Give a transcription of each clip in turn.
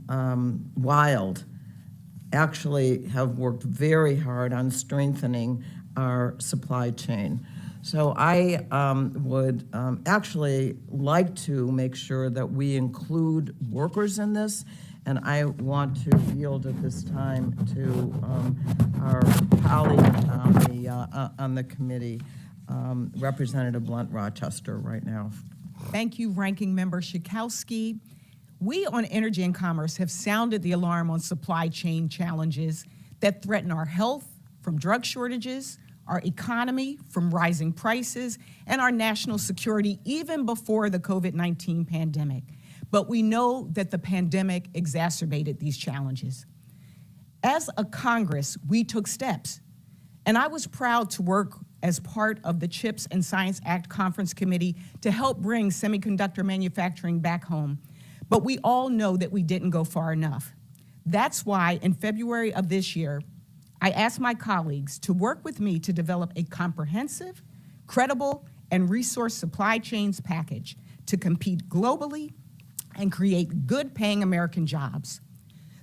Wild actually have worked very hard on strengthening our supply chain. So I would actually like to make sure that we include workers in this, and I want to yield at this time to our colleague on the committee, Representative Blunt Rochester, right now. Thank you, Ranking Member Schakowsky. We on Energy and Commerce have sounded the alarm on supply chain challenges that threaten our health from drug shortages, our economy from rising prices, and our national security even before the COVID-19 pandemic. But we know that the pandemic exacerbated these challenges. As a Congress, we took steps, and I was proud to work as part of the CHIPS and Science Act Conference Committee to help bring semiconductor manufacturing back home. But we all know that we didn't go far enough. That's why in February of this year, I asked my colleagues to work with me to develop a comprehensive, credible, and resource supply chains package to compete globally and create good-paying American jobs.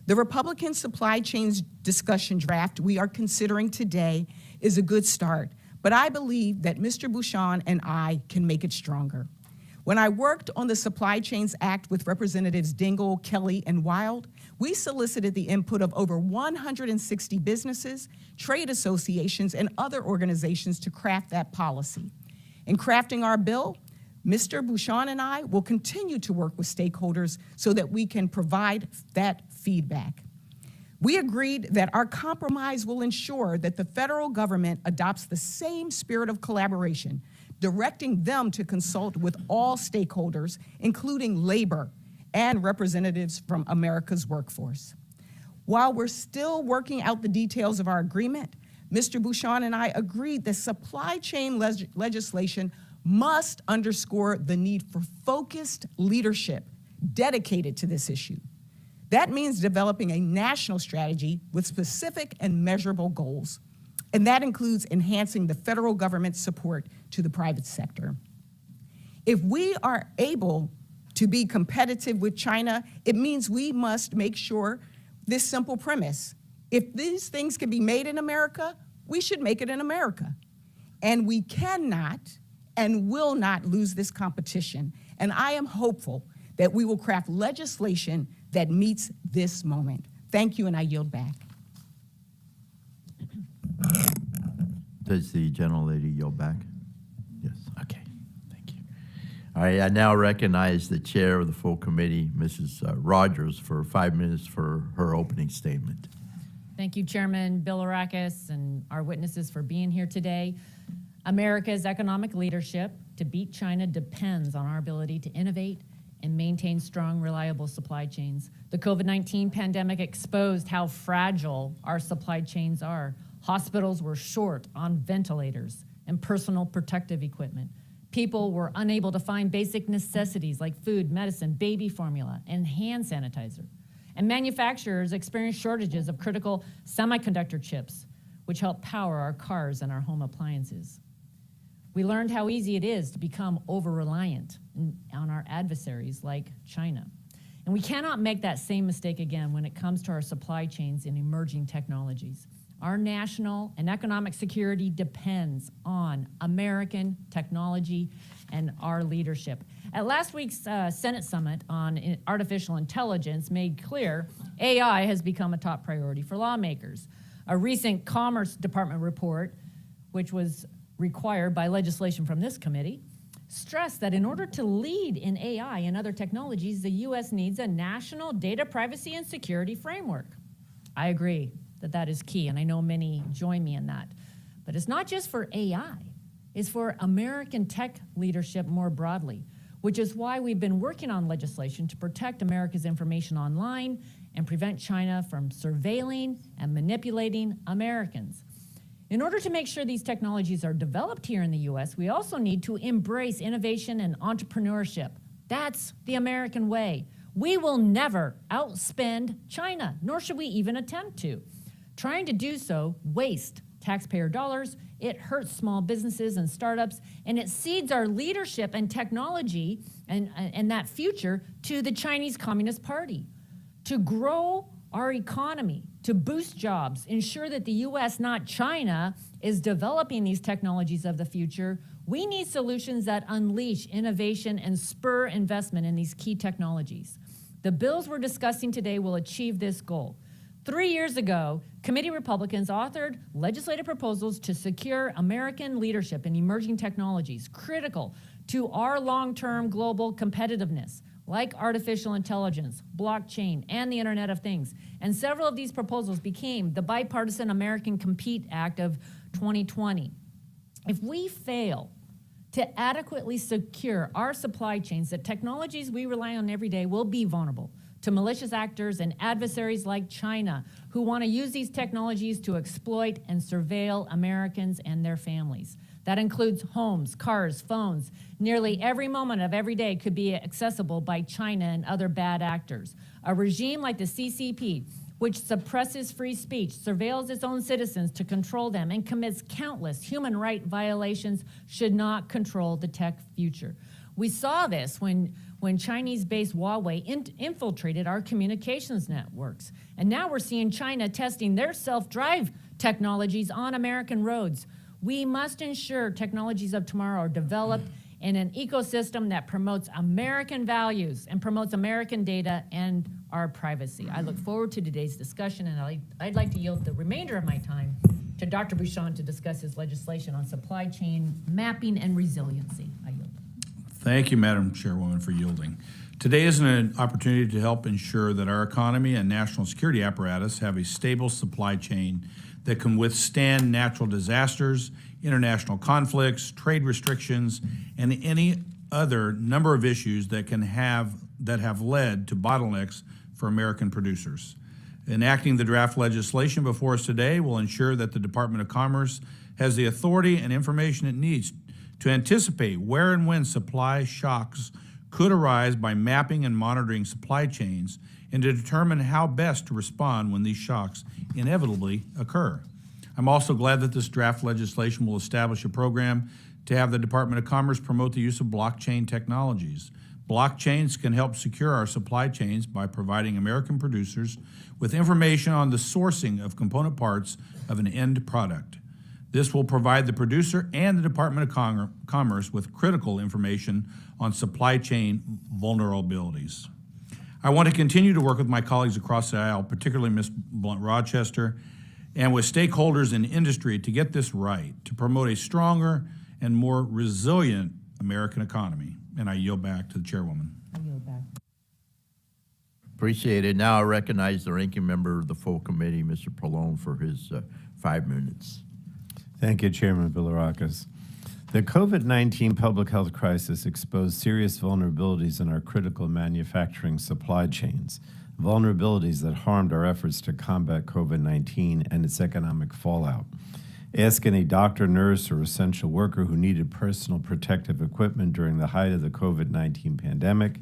The Republican supply chains discussion draft we are considering today is a good start, but I believe that Mr. Bouchon and I can make it stronger. When I worked on the Supply Chains Act with Representatives Dingell, Kelly, and Wild, we solicited the input of over 160 businesses, trade associations, and other organizations to craft that policy. In crafting our bill, Mr. Bouchon and I will continue to work with stakeholders so that we can provide that feedback. We agreed that our compromise will ensure that the federal government adopts the same spirit of collaboration, directing them to consult with all stakeholders, including labor and representatives from America's workforce. While we're still working out the details of our agreement, Mr. Bouchon and I agreed that supply chain legislation must underscore the need for focused leadership dedicated to this issue. That means developing a national strategy with specific and measurable goals. And that includes enhancing the federal government's support to the private sector. If we are able to be competitive with China, it means we must make sure this simple premise: if these things can be made in America, we should make it in America. And we cannot and will not lose this competition. And I am hopeful that we will craft legislation that meets this moment. Thank you, and I yield back. Does the gentlelady yield back? Yes. Okay. Thank you. All right. I now recognize the chair of the full committee, Mrs. Rogers, for 5 minutes for her opening statement. Thank you, Chairman Bilirakis, and our witnesses for being here today. America's economic leadership to beat China depends on our ability to innovate and maintain strong, reliable supply chains. The COVID-19 pandemic exposed how fragile our supply chains are. Hospitals were short on ventilators and personal protective equipment. People were unable to find basic necessities like food, medicine, baby formula, and hand sanitizer. And manufacturers experienced shortages of critical semiconductor chips, which help power our cars and our home appliances. We learned how easy it is to become over-reliant on our adversaries like China. And we cannot make that same mistake again when it comes to our supply chains and emerging technologies. Our national and economic security depends on American technology and our leadership. At last week's Senate Summit on Artificial Intelligence made clear AI has become a top priority for lawmakers. A recent Commerce Department report, which was required by legislation from this committee, stressed that in order to lead in AI and other technologies, the U.S. needs a national data privacy and security framework. I agree that that is key, and I know many join me in that. But it's not just for AI, it's for American tech leadership more broadly, which is why we've been working on legislation to protect America's information online and prevent China from surveilling and manipulating Americans. In order to make sure these technologies are developed here in the U.S., we also need to embrace innovation and entrepreneurship. That's the American way. We will never outspend China, nor should we even attempt to. Trying to do so wastes taxpayer dollars, it hurts small businesses and startups, and it cedes our leadership and technology and that future to the Chinese Communist Party. to grow our economy, to boost jobs, ensure that the US, not China, is developing these technologies of the future, we need solutions that unleash innovation and spur investment in these key technologies. The bills we're discussing today will achieve this goal. 3 years ago, committee Republicans authored legislative proposals to secure American leadership in emerging technologies critical to our long-term global competitiveness, like artificial intelligence, blockchain, and the Internet of Things. And several of these proposals became the bipartisan American Compete Act of 2020. If we fail to adequately secure our supply chains, the technologies we rely on every day will be vulnerable to malicious actors and adversaries like China, who want to use these technologies to exploit and surveil Americans and their families. That includes homes, cars, phones. Nearly every moment of every day could be accessible by China and other bad actors. A regime like the CCP, which suppresses free speech, surveils its own citizens to control them, and commits countless human rights violations, should not control the tech future. We saw this when Chinese-based Huawei infiltrated our communications networks. And now we're seeing China testing their self-drive technologies on American roads. We must ensure technologies of tomorrow are developed in an ecosystem that promotes American values and promotes American data and our privacy. I look forward to today's discussion, and I'd like to yield the remainder of my time to Dr. Bouchon to discuss his legislation on supply chain mapping and resiliency. I yield. Thank you, Madam Chairwoman, for yielding. Today is an opportunity to help ensure that our economy and national security apparatus have a stable supply chain that can withstand natural disasters, international conflicts, trade restrictions, and any other number of issues that have led to bottlenecks for American producers. Enacting the draft legislation before us today will ensure that the Department of Commerce has the authority and information it needs to anticipate where and when supply shocks could arise by mapping and monitoring supply chains, and to determine how best to respond when these shocks inevitably occur. I'm also glad that this draft legislation will establish a program to have the Department of Commerce promote the use of blockchain technologies. Blockchains can help secure our supply chains by providing American producers with information on the sourcing of component parts of an end product. This will provide the producer and the Department of Commerce with critical information on supply chain vulnerabilities. I want to continue to work with my colleagues across the aisle, particularly Ms. Blunt-Rochester, and with stakeholders in industry to get this right, to promote a stronger and more resilient American economy. And I yield back to the chairwoman. I yield back. Appreciate it. Now I recognize the ranking member of the full committee, Mr. Pallone, for his 5 minutes. Thank you, Chairman Bilirakis. The COVID-19 public health crisis exposed serious vulnerabilities in our critical manufacturing supply chains, vulnerabilities that harmed our efforts to combat COVID-19 and its economic fallout. Ask any doctor, nurse, or essential worker who needed personal protective equipment during the height of the COVID-19 pandemic.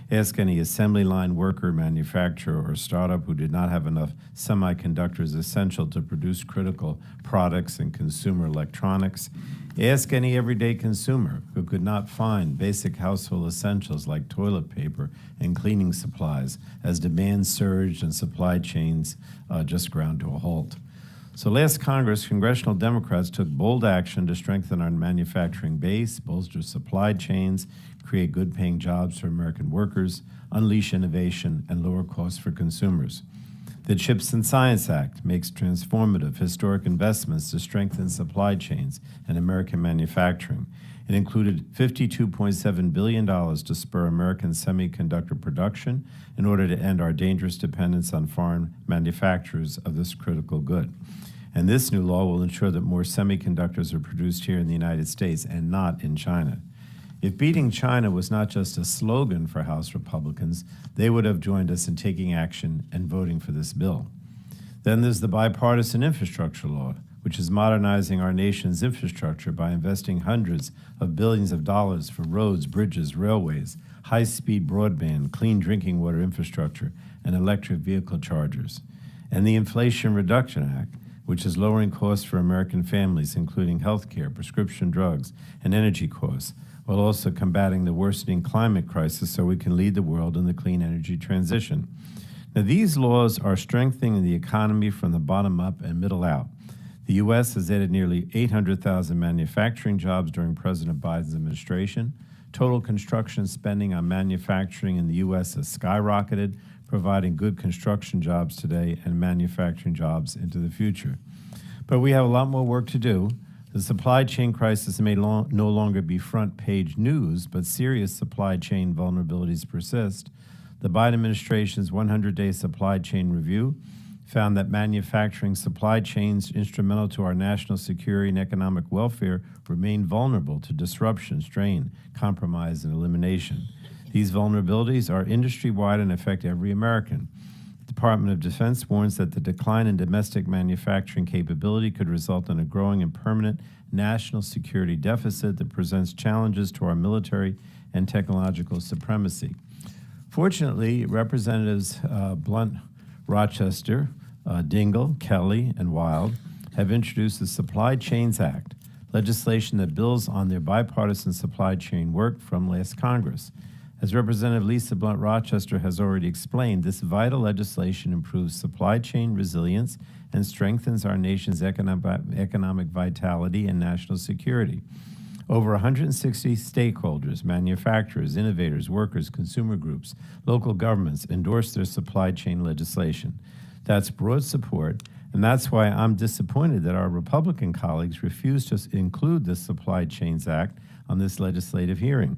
Ask any assembly line worker, manufacturer, or startup who did not have enough semiconductors essential to produce critical products and consumer electronics. Ask any everyday consumer who could not find basic household essentials like toilet paper and cleaning supplies as demand surged and supply chains just ground to a halt. So last Congress, congressional Democrats took bold action to strengthen our manufacturing base, bolster supply chains, create good-paying jobs for American workers, unleash innovation, and lower costs for consumers. The CHIPS and Science Act makes transformative, historic investments to strengthen supply chains and American manufacturing. It included $52.7 billion to spur American semiconductor production in order to end our dangerous dependence on foreign manufacturers of this critical good. And this new law will ensure that more semiconductors are produced here in the United States and not in China. If beating China was not just a slogan for House Republicans, they would have joined us in taking action and voting for this bill. Then there's the bipartisan infrastructure law, which is modernizing our nation's infrastructure by investing hundreds of billions of dollars for roads, bridges, railways, high-speed broadband, clean drinking water infrastructure, and electric vehicle chargers. And the Inflation Reduction Act, which is lowering costs for American families, including health care, prescription drugs, and energy costs, while also combating the worsening climate crisis so we can lead the world in the clean energy transition. Now, these laws are strengthening the economy from the bottom up and middle out. The U.S. has added nearly 800,000 manufacturing jobs during President Biden's administration. Total construction spending on manufacturing in the U.S. has skyrocketed, providing good construction jobs today and manufacturing jobs into the future. But we have a lot more work to do. The supply chain crisis may no longer be front-page news, but serious supply chain vulnerabilities persist. The Biden administration's 100-day supply chain review found that manufacturing supply chains instrumental to our national security and economic welfare remain vulnerable to disruption, strain, compromise, and elimination. These vulnerabilities are industry-wide and affect every American. The Department of Defense warns that the decline in domestic manufacturing capability could result in a growing and permanent national security deficit that presents challenges to our military and technological supremacy. Fortunately, Representatives Blunt, Rochester, Dingell, Kelly, and Wild have introduced the Supply Chains Act, legislation that builds on their bipartisan supply chain work from last Congress. As Representative Lisa Blunt Rochester has already explained, this vital legislation improves supply chain resilience and strengthens our nation's economic vitality and national security. Over 160 stakeholders, manufacturers, innovators, workers, consumer groups, local governments endorsed their supply chain legislation. That's broad support, and that's why I'm disappointed that our Republican colleagues refused to include the Supply Chains Act on this legislative hearing.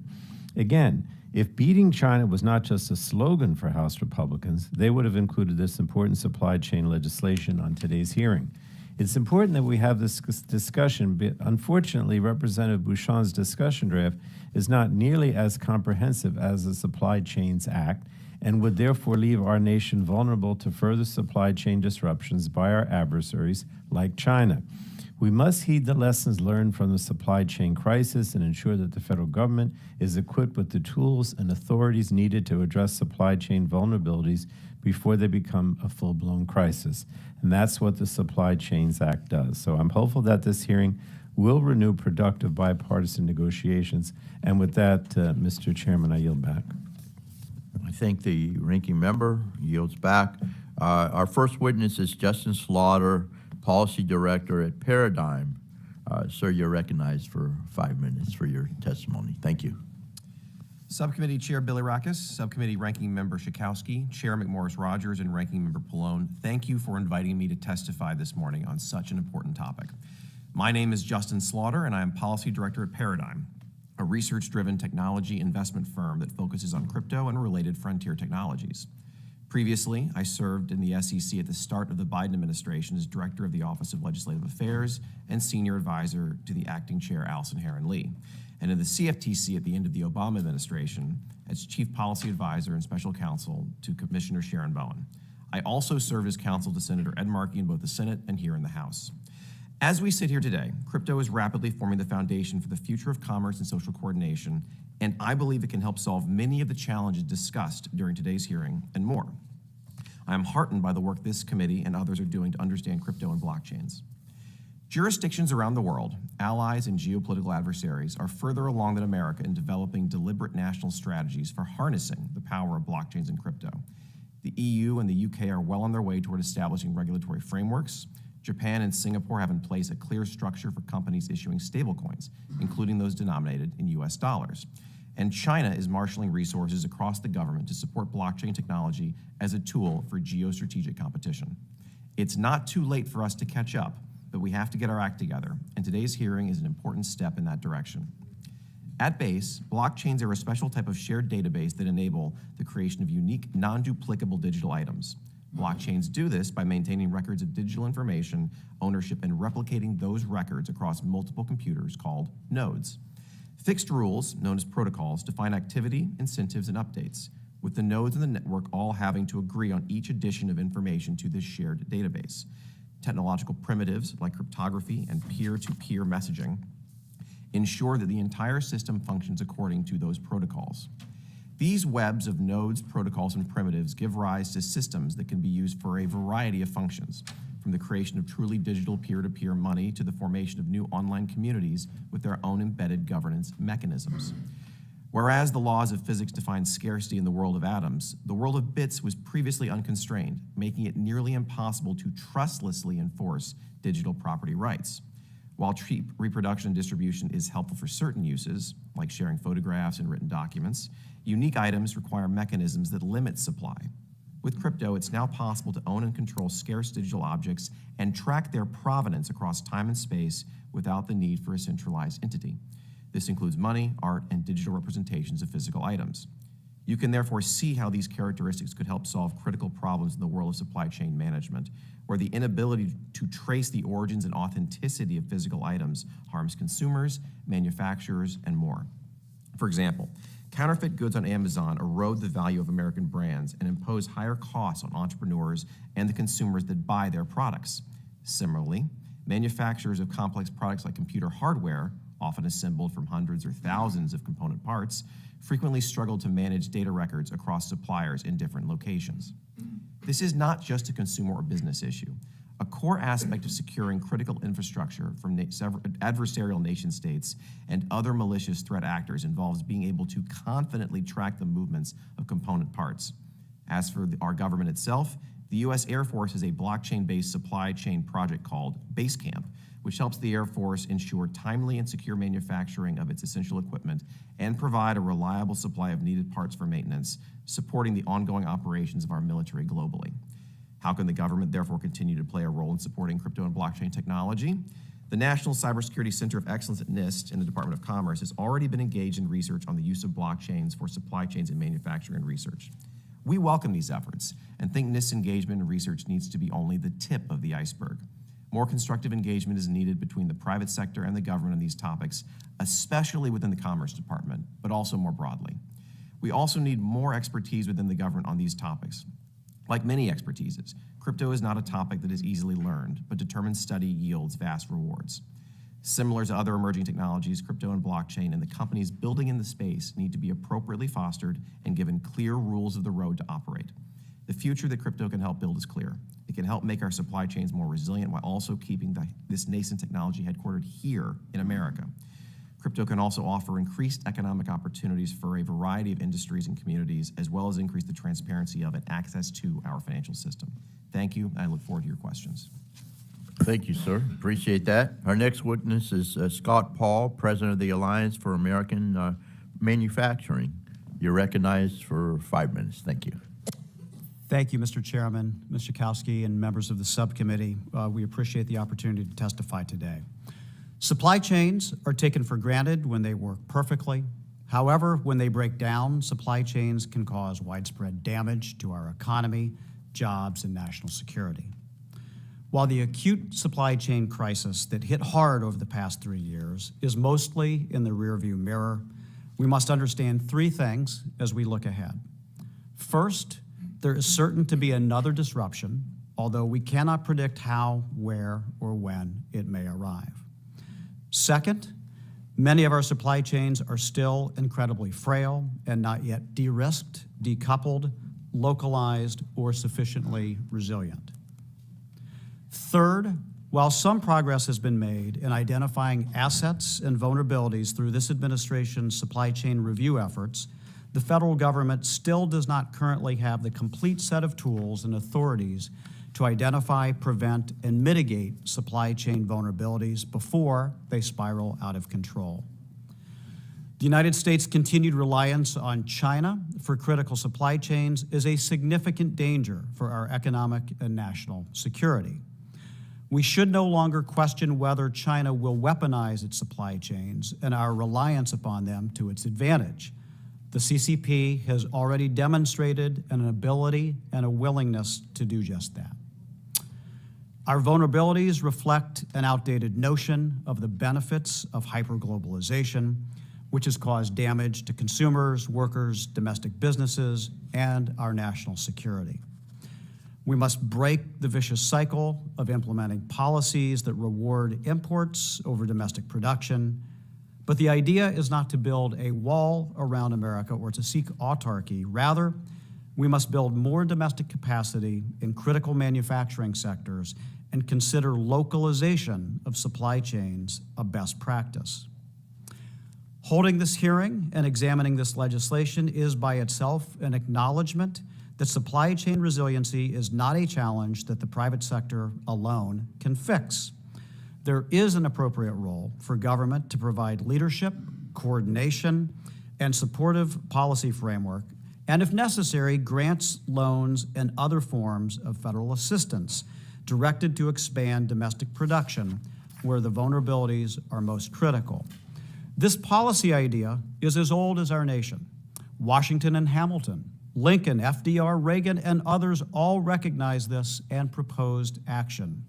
Again, if beating China was not just a slogan for House Republicans, they would have included this important supply chain legislation on today's hearing. It's important that we have this discussion, but unfortunately, Representative Bouchon's discussion draft is not nearly as comprehensive as the Supply Chains Act and would therefore leave our nation vulnerable to further supply chain disruptions by our adversaries like China. We must heed the lessons learned from the supply chain crisis and ensure that the federal government is equipped with the tools and authorities needed to address supply chain vulnerabilities before they become a full-blown crisis. And that's what the Supply Chains Act does. So I'm hopeful that this hearing will renew productive bipartisan negotiations. And with that, Mr. Chairman, I yield back. I thank the ranking member. Yields back. Our first witness is Justin Slaughter, Policy Director at Paradigm. Sir, you're recognized for 5 minutes for your testimony. Thank you. Subcommittee Chair Bilirakis, Subcommittee Ranking Member Schakowsky, Chair McMorris-Rogers, and Ranking Member Pallone, thank you for inviting me to testify this morning on such an important topic. My name is Justin Slaughter, and I am Policy Director at Paradigm, a research-driven technology investment firm that focuses on crypto and related frontier technologies. Previously, I served in the SEC at the start of the Biden administration as Director of the Office of Legislative Affairs and Senior Advisor to the Acting Chair Allison Herron-Lee, and in the CFTC at the end of the Obama administration as Chief Policy Advisor and Special Counsel to Commissioner Sharon Bowen. I also served as counsel to Senator Ed Markey in both the Senate and here in the House. As we sit here today, crypto is rapidly forming the foundation for the future of commerce and social coordination, and I believe it can help solve many of the challenges discussed during today's hearing and more. I am heartened by the work this committee and others are doing to understand crypto and blockchains. Jurisdictions around the world, allies and geopolitical adversaries, are further along than America in developing deliberate national strategies for harnessing the power of blockchains and crypto. The EU and the UK are well on their way toward establishing regulatory frameworks. Japan and Singapore have in place a clear structure for companies issuing stablecoins, including those denominated in US dollars. And China is marshaling resources across the government to support blockchain technology as a tool for geostrategic competition. It's not too late for us to catch up, but we have to get our act together, and today's hearing is an important step in that direction. At base, blockchains are a special type of shared database that enable the creation of unique, non-duplicable digital items. Blockchains do this by maintaining records of digital information, ownership, and replicating those records across multiple computers called nodes. Fixed rules, known as protocols, define activity, incentives, and updates, with the nodes in the network all having to agree on each addition of information to this shared database. Technological primitives like cryptography and peer-to-peer messaging ensure that the entire system functions according to those protocols. These webs of nodes, protocols, and primitives give rise to systems that can be used for a variety of functions, from the creation of truly digital peer-to-peer money to the formation of new online communities with their own embedded governance mechanisms. Whereas the laws of physics define scarcity in the world of atoms, the world of bits was previously unconstrained, making it nearly impossible to trustlessly enforce digital property rights. While cheap reproduction and distribution is helpful for certain uses, like sharing photographs and written documents, unique items require mechanisms that limit supply. With crypto, it's now possible to own and control scarce digital objects and track their provenance across time and space without the need for a centralized entity. This includes money, art, and digital representations of physical items. You can therefore see how these characteristics could help solve critical problems in the world of supply chain management, where the inability to trace the origins and authenticity of physical items harms consumers, manufacturers, and more. For example, counterfeit goods on Amazon erode the value of American brands and impose higher costs on entrepreneurs and the consumers that buy their products. Similarly, manufacturers of complex products like computer hardware, often assembled from hundreds or thousands of component parts, frequently struggle to manage data records across suppliers in different locations. This is not just a consumer or business issue. A core aspect of securing critical infrastructure from adversarial nation states and other malicious threat actors involves being able to confidently track the movements of component parts. As for our government itself, the U.S. Air Force has a blockchain-based supply chain project called Basecamp, which helps the Air Force ensure timely and secure manufacturing of its essential equipment and provide a reliable supply of needed parts for maintenance, supporting the ongoing operations of our military globally. How can the government therefore continue to play a role in supporting crypto and blockchain technology? The National Cybersecurity Center of Excellence at NIST in the Department of Commerce has already been engaged in research on the use of blockchains for supply chains in manufacturing and research. We welcome these efforts and think NIST's engagement in research needs to be only the tip of the iceberg. More constructive engagement is needed between the private sector and the government on these topics, especially within the Commerce Department, but also more broadly. We also need more expertise within the government on these topics. Like many expertises, crypto is not a topic that is easily learned, but determined study yields vast rewards. Similar to other emerging technologies, crypto and blockchain and the companies building in the space need to be appropriately fostered and given clear rules of the road to operate. The future that crypto can help build is clear. It can help make our supply chains more resilient while also keeping this nascent technology headquartered here in America. Crypto can also offer increased economic opportunities for a variety of industries and communities, as well as increase the transparency of and access to our financial system. Thank you, and I look forward to your questions. Thank you, sir. Appreciate that. Our next witness is Scott Paul, President of the Alliance for American Manufacturing. You're recognized for 5 minutes. Thank you. Thank you, Mr. Chairman, Ms. Schakowsky, and members of the subcommittee. We appreciate the opportunity to testify today. Supply chains are taken for granted when they work perfectly. However, when they break down, supply chains can cause widespread damage to our economy, jobs, and national security. While the acute supply chain crisis that hit hard over the past 3 years is mostly in the rearview mirror, we must understand 3 things as we look ahead. First, there is certain to be another disruption, although we cannot predict how, where, or when it may arrive. Second, many of our supply chains are still incredibly frail and not yet de-risked, decoupled, localized, or sufficiently resilient. Third, while some progress has been made in identifying assets and vulnerabilities through this administration's supply chain review efforts, the federal government still does not currently have the complete set of tools and authorities to identify, prevent, and mitigate supply chain vulnerabilities before they spiral out of control. The United States' continued reliance on China for critical supply chains is a significant danger for our economic and national security. We should no longer question whether China will weaponize its supply chains and our reliance upon them to its advantage. The CCP has already demonstrated an ability and a willingness to do just that. Our vulnerabilities reflect an outdated notion of the benefits of hyperglobalization, which has caused damage to consumers, workers, domestic businesses, and our national security. We must break the vicious cycle of implementing policies that reward imports over domestic production. But the idea is not to build a wall around America or to seek autarky. Rather, we must build more domestic capacity in critical manufacturing sectors and consider localization of supply chains a best practice. Holding this hearing and examining this legislation is by itself an acknowledgement that supply chain resiliency is not a challenge that the private sector alone can fix. There is an appropriate role for government to provide leadership, coordination, and supportive policy framework, and if necessary, grants, loans, and other forms of federal assistance directed to expand domestic production where the vulnerabilities are most critical. This policy idea is as old as our nation. Washington and Hamilton, Lincoln, FDR, Reagan, and others all recognized this and proposed action.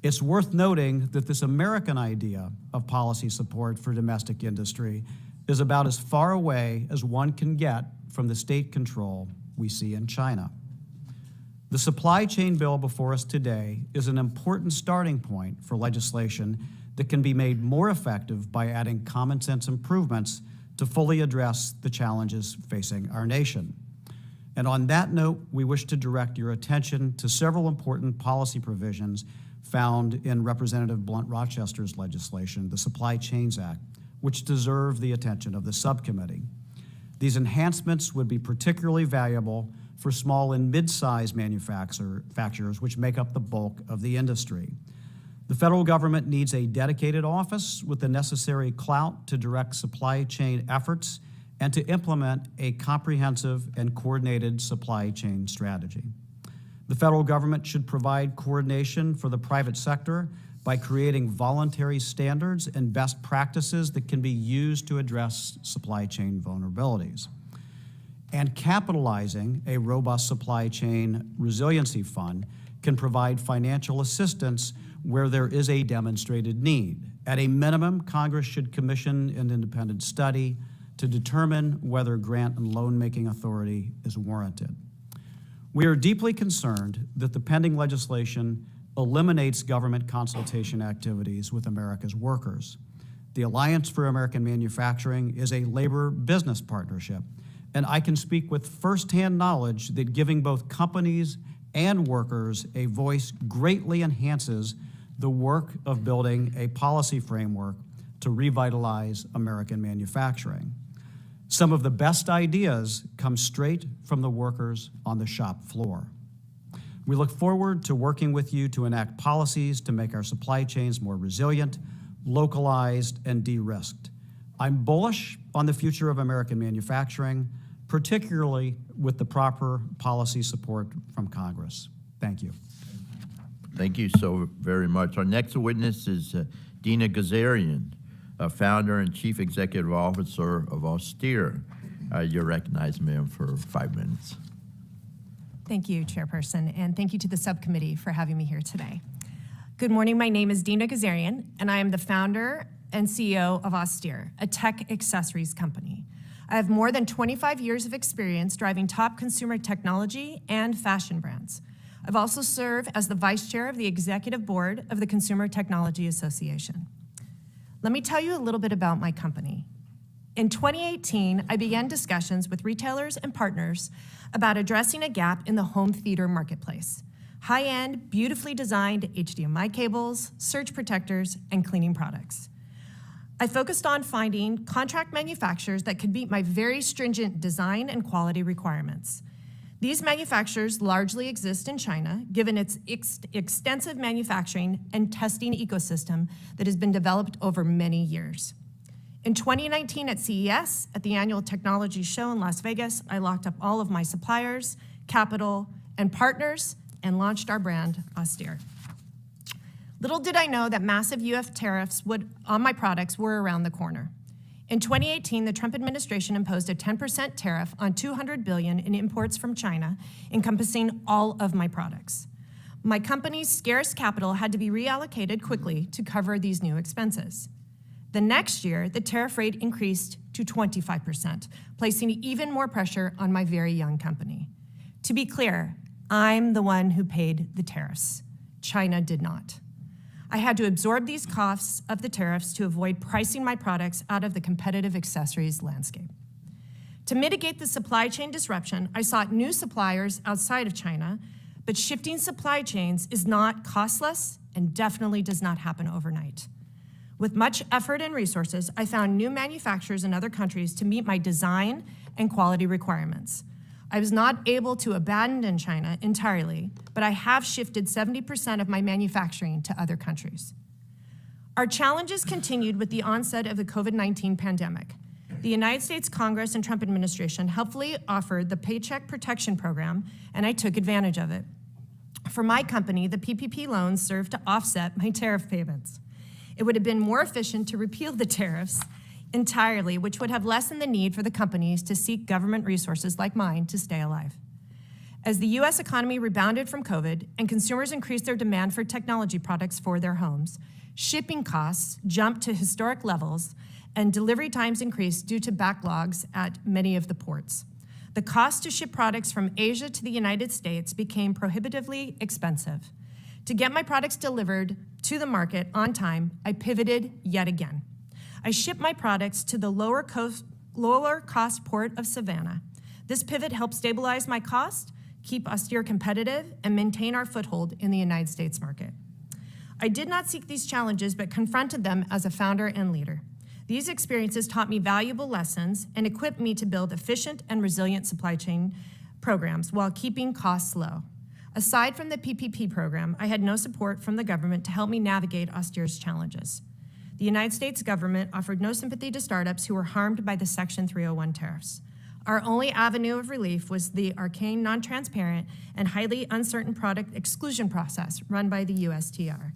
It's worth noting that this American idea of policy support for domestic industry is about as far away as one can get from the state control we see in China. The supply chain bill before us today is an important starting point for legislation that can be made more effective by adding common sense improvements to fully address the challenges facing our nation. And on that note, we wish to direct your attention to several important policy provisions found in Representative Blunt Rochester's legislation, the Supply Chains Act, which deserve the attention of the subcommittee. These enhancements would be particularly valuable for small and mid-sized manufacturers, which make up the bulk of the industry. The federal government needs a dedicated office with the necessary clout to direct supply chain efforts and to implement a comprehensive and coordinated supply chain strategy. The federal government should provide coordination for the private sector by creating voluntary standards and best practices that can be used to address supply chain vulnerabilities. And capitalizing a robust supply chain resiliency fund can provide financial assistance where there is a demonstrated need. At a minimum, Congress should commission an independent study to determine whether grant and loan-making authority is warranted. We are deeply concerned that the pending legislation eliminates government consultation activities with America's workers. The Alliance for American Manufacturing is a labor-business partnership, and I can speak with firsthand knowledge that giving both companies and workers a voice greatly enhances the work of building a policy framework to revitalize American manufacturing. Some of the best ideas come straight from the workers on the shop floor. We look forward to working with you to enact policies to make our supply chains more resilient, localized, and de-risked. I'm bullish on the future of American manufacturing, particularly with the proper policy support from Congress. Thank you. Thank you so very much. Our next witness is Deena Ghazarian, founder and chief executive officer of Austere. You're recognized, ma'am, for 5 minutes. Thank you, Chairperson, and thank you to the subcommittee for having me here today. Good morning, my name is Deena Ghazarian, and I am the founder and CEO of Austere, a tech accessories company. I have more than 25 years of experience driving top consumer technology and fashion brands. I've also served as the vice chair of the executive board of the Consumer Technology Association. Let me tell you a little bit about my company. In 2018, I began discussions with retailers and partners about addressing a gap in the home theater marketplace. High-end, beautifully designed HDMI cables, surge protectors, and cleaning products. I focused on finding contract manufacturers that could meet my very stringent design and quality requirements. These manufacturers largely exist in China, given its extensive manufacturing and testing ecosystem that has been developed over many years. In 2019 at CES, at the annual technology show in Las Vegas, I locked up all of my suppliers, capital, and partners and launched our brand, Austere. Little did I know that massive US tariffs on my products were around the corner. In 2018, the Trump administration imposed a 10% tariff on $200 billion in imports from China, encompassing all of my products. My company's scarce capital had to be reallocated quickly to cover these new expenses. The next year, the tariff rate increased to 25%, placing even more pressure on my very young company. To be clear, I'm the one who paid the tariffs. China did not. I had to absorb these costs of the tariffs to avoid pricing my products out of the competitive accessories landscape. To mitigate the supply chain disruption, I sought new suppliers outside of China, but shifting supply chains is not costless and definitely does not happen overnight. With much effort and resources, I found new manufacturers in other countries to meet my design and quality requirements. I was not able to abandon China entirely, but I have shifted 70% of my manufacturing to other countries. Our challenges continued with the onset of the COVID-19 pandemic. The United States Congress and Trump administration helpfully offered the Paycheck Protection Program, and I took advantage of it. For my company, the PPP loans served to offset my tariff payments. It would have been more efficient to repeal the tariffs entirely, which would have lessened the need for the companies to seek government resources like mine to stay alive. As the U.S. economy rebounded from COVID and consumers increased their demand for technology products for their homes, shipping costs jumped to historic levels and delivery times increased due to backlogs at many of the ports. The cost to ship products from Asia to the United States became prohibitively expensive. To get my products delivered to the market on time, I pivoted yet again. I shipped my products to the lower cost port of Savannah. This pivot helped stabilize my cost, keep Austere competitive, and maintain our foothold in the United States market. I did not seek these challenges, but confronted them as a founder and leader. These experiences taught me valuable lessons and equipped me to build efficient and resilient supply chain programs while keeping costs low. Aside from the PPP program, I had no support from the government to help me navigate Austere's challenges. The United States government offered no sympathy to startups who were harmed by the Section 301 tariffs. Our only avenue of relief was the arcane, non-transparent, and highly uncertain product exclusion process run by the USTR.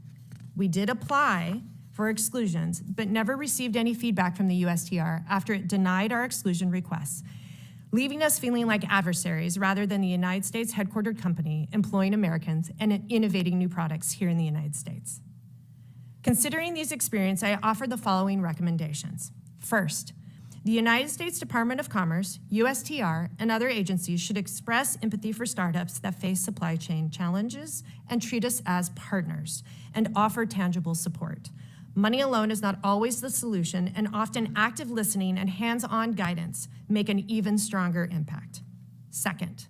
We did apply for exclusions, but never received any feedback from the USTR after it denied our exclusion requests, leaving us feeling like adversaries rather than the United States headquartered company employing Americans and innovating new products here in the United States. Considering these experiences, I offer the following recommendations. First, the United States Department of Commerce, USTR, and other agencies should express empathy for startups that face supply chain challenges and treat us as partners and offer tangible support. Money alone is not always the solution, and often active listening and hands-on guidance make an even stronger impact. Second,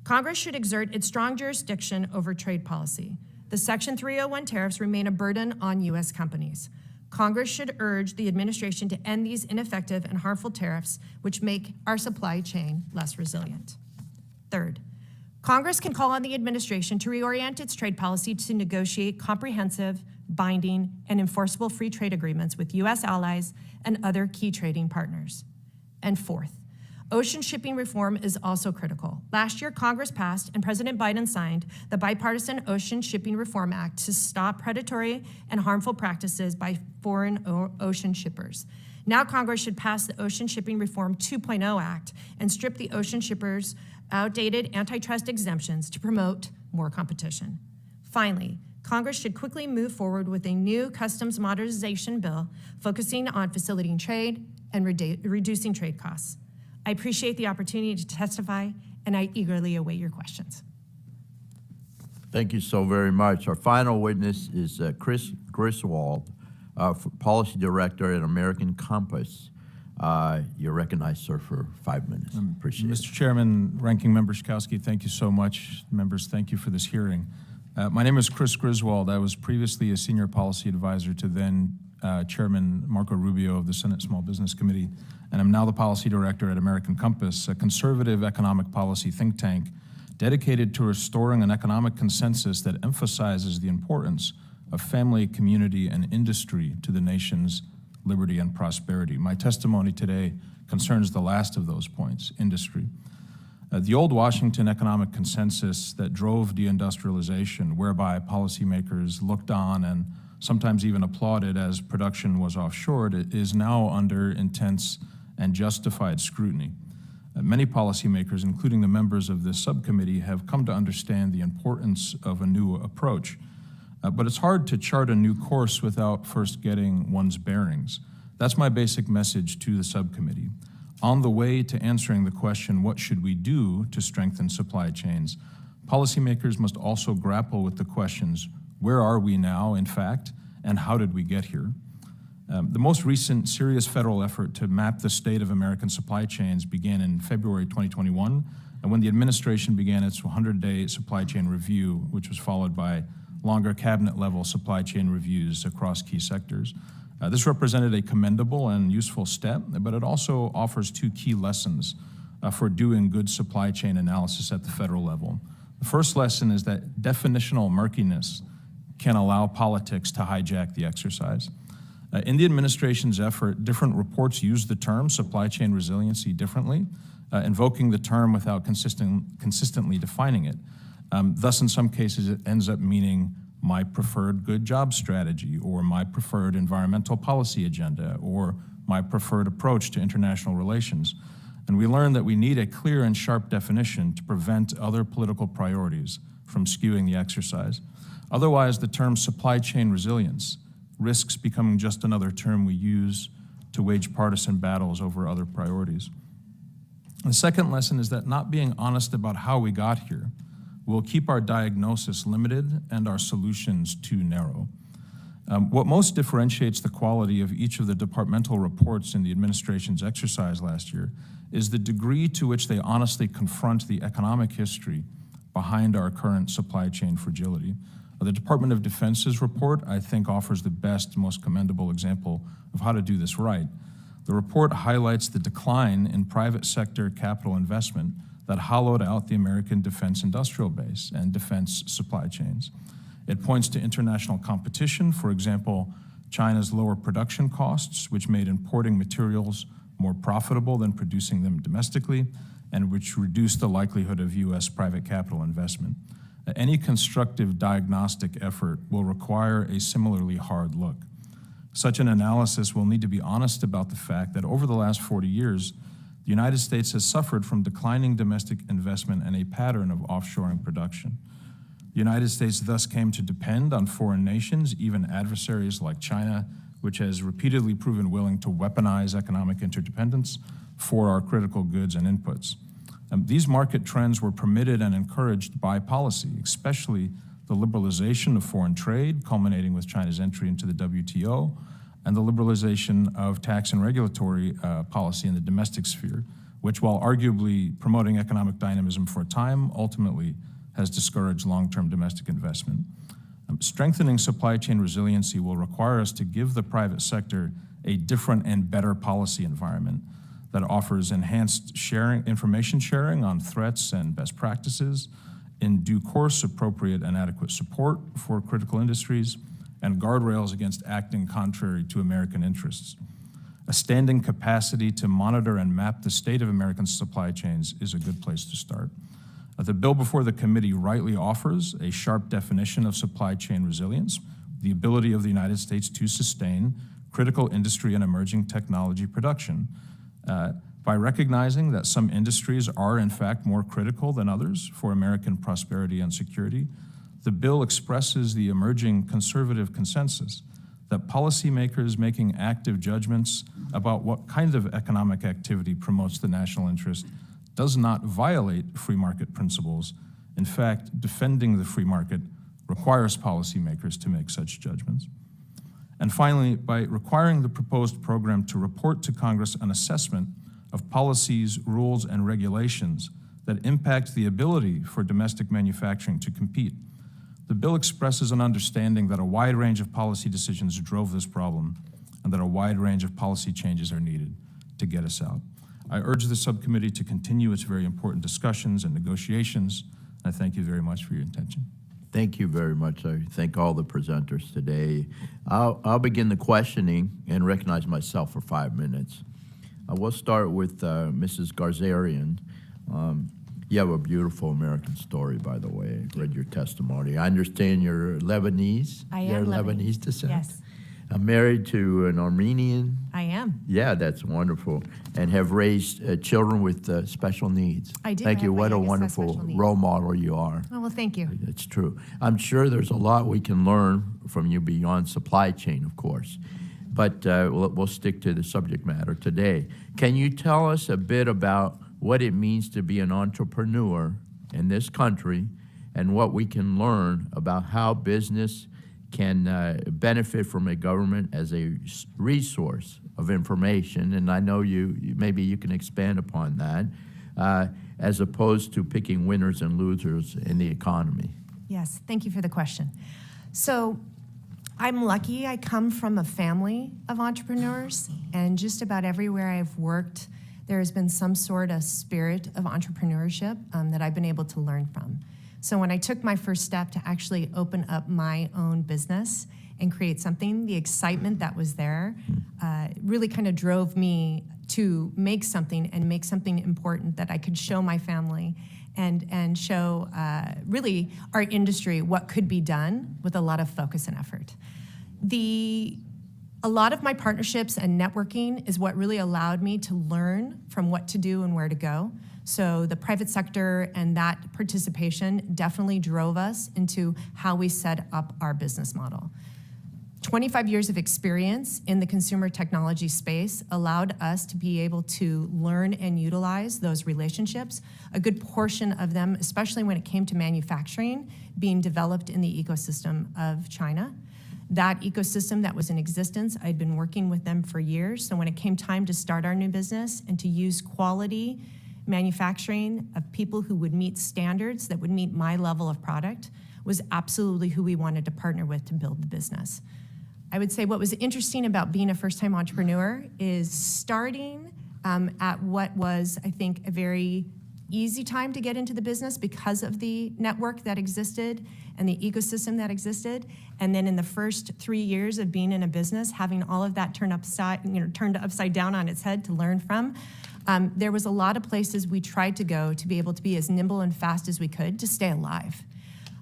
Congress should exert its strong jurisdiction over trade policy. The Section 301 tariffs remain a burden on U.S. companies. Congress should urge the administration to end these ineffective and harmful tariffs, which make our supply chain less resilient. Third, Congress can call on the administration to reorient its trade policy to negotiate comprehensive, binding, and enforceable free trade agreements with U.S. allies and other key trading partners. And fourth, ocean shipping reform is also critical. Last year, Congress passed and President Biden signed the Bipartisan Ocean Shipping Reform Act to stop predatory and harmful practices by foreign ocean shippers. Now Congress should pass the Ocean Shipping Reform 2.0 Act and strip the ocean shippers' outdated antitrust exemptions to promote more competition. Finally, Congress should quickly move forward with a new customs modernization bill focusing on facilitating trade and reducing trade costs. I appreciate the opportunity to testify, and I eagerly await your questions. Thank you so very much. Our final witness is Chris Griswold, Policy Director at American Compass. You're recognized, sir, for 5 minutes. Appreciate it. Mr. Chairman, Ranking Member Schakowsky, thank you so much. Members, thank you for this hearing. My name is Chris Griswold. I was previously a senior policy advisor to then Chairman Marco Rubio of the Senate Small Business Committee, and I'm now the policy director at American Compass, a conservative economic policy think tank dedicated to restoring an economic consensus that emphasizes the importance of family, community, and industry to the nation's liberty and prosperity. My testimony today concerns the last of those points, industry. The old Washington economic consensus that drove deindustrialization, whereby policymakers looked on and sometimes even applauded as production was offshored, is now under intense and justified scrutiny. Many policymakers, including the members of this subcommittee, have come to understand the importance of a new approach. But it's hard to chart a new course without first getting one's bearings. That's my basic message to the subcommittee. On the way to answering the question, what should we do to strengthen supply chains, policymakers must also grapple with the questions, where are we now, in fact, and how did we get here? The most recent serious federal effort to map the state of American supply chains began in February 2021, and when the administration began its 100-day supply chain review, which was followed by longer cabinet-level supply chain reviews across key sectors. This represented a commendable and useful step, but it also offers two key lessons for doing good supply chain analysis at the federal level. The first lesson is that definitional murkiness can allow politics to hijack the exercise. In the administration's effort, different reports use the term supply chain resiliency differently, invoking the term without consistently defining it. Thus, in some cases, it ends up meaning my preferred good job strategy, or my preferred environmental policy agenda, or my preferred approach to international relations. And we learned that we need a clear and sharp definition to prevent other political priorities from skewing the exercise. Otherwise, the term supply chain resilience risks becoming just another term we use to wage partisan battles over other priorities. The second lesson is that not being honest about how we got here will keep our diagnosis limited and our solutions too narrow. What most differentiates the quality of each of the departmental reports in the administration's exercise last year is the degree to which they honestly confront the economic history behind our current supply chain fragility. The Department of Defense's report, I think, offers the best, most commendable example of how to do this right. The report highlights the decline in private sector capital investment that hollowed out the American defense industrial base and defense supply chains. It points to international competition, for example, China's lower production costs, which made importing materials more profitable than producing them domestically, and which reduced the likelihood of U.S. private capital investment. Any constructive diagnostic effort will require a similarly hard look. Such an analysis will need to be honest about the fact that over the last 40 years, the United States has suffered from declining domestic investment and a pattern of offshoring production. The United States thus came to depend on foreign nations, even adversaries like China, which has repeatedly proven willing to weaponize economic interdependence for our critical goods and inputs. These market trends were permitted and encouraged by policy, especially the liberalization of foreign trade, culminating with China's entry into the WTO, and the liberalization of tax and regulatory policy in the domestic sphere, which, while arguably promoting economic dynamism for a time, ultimately has discouraged long-term domestic investment. Strengthening supply chain resiliency will require us to give the private sector a different and better policy environment that offers enhanced information sharing on threats and best practices, in due course appropriate and adequate support for critical industries, and guardrails against acting contrary to American interests. A standing capacity to monitor and map the state of American supply chains is a good place to start. The bill before the committee rightly offers a sharp definition of supply chain resilience, the ability of the United States to sustain critical industry and emerging technology production, by recognizing that some industries are in fact more critical than others for American prosperity and security. The bill expresses the emerging conservative consensus that policymakers making active judgments about what kind of economic activity promotes the national interest does not violate free market principles. In fact, defending the free market requires policymakers to make such judgments. And finally, by requiring the proposed program to report to Congress an assessment of policies, rules, and regulations that impact the ability for domestic manufacturing to compete, the bill expresses an understanding that a wide range of policy decisions drove this problem and that a wide range of policy changes are needed to get us out. I urge the subcommittee to continue its very important discussions and negotiations. I thank you very much for your attention. Thank you very much. I thank all the presenters today. I'll begin the questioning and recognize myself for 5 minutes. We'll start with Mrs. Ghazarian. You have a beautiful American story, by the way. I read your testimony. I understand you're Lebanese. I am You're Lebanese. Lebanese descent? Yes. I'm married to an Armenian. I am. Yeah, that's wonderful. And have raised children with special needs. I do. Thank I you. have my What a youngest has wonderful special needs. role model you are. Oh, well, thank you. It's true. I'm sure there's a lot we can learn from you beyond supply chain, of course. But we'll stick to the subject matter today. Can you tell us a bit about what it means to be an entrepreneur in this country and what we can learn about how business can benefit from a government as a resource of information? And I know maybe you can expand upon that, as opposed to picking winners and losers in the economy. Yes, thank you for the question. So I'm lucky. I come from a family of entrepreneurs, and just about everywhere I've worked, there has been some sort of spirit of entrepreneurship that I've been able to learn from. So when I took my first step to actually open up my own business and create something, the excitement that was there really kind of drove me to make something and make something important that I could show my family and show really our industry what could be done with a lot of focus and effort. A lot of my partnerships and networking is what really allowed me to learn from what to do and where to go. So the private sector and that participation definitely drove us into how we set up our business model. 25 years of experience in the consumer technology space allowed us to be able to learn and utilize those relationships, a good portion of them, especially when it came to manufacturing, being developed in the ecosystem of China. That ecosystem that was in existence, I'd been working with them for years, so when it came time to start our new business and to use quality manufacturing of people who would meet standards that would meet my level of product was absolutely who we wanted to partner with to build the business. I would say what was interesting about being a first-time entrepreneur is starting at what was, I think, a very easy time to get into the business because of the network that existed and the ecosystem that existed. And then in the first 3 years of being in a business, having all of that turned upside down on its head to learn from, there was a lot of places we tried to go to be able to be as nimble and fast as we could to stay alive.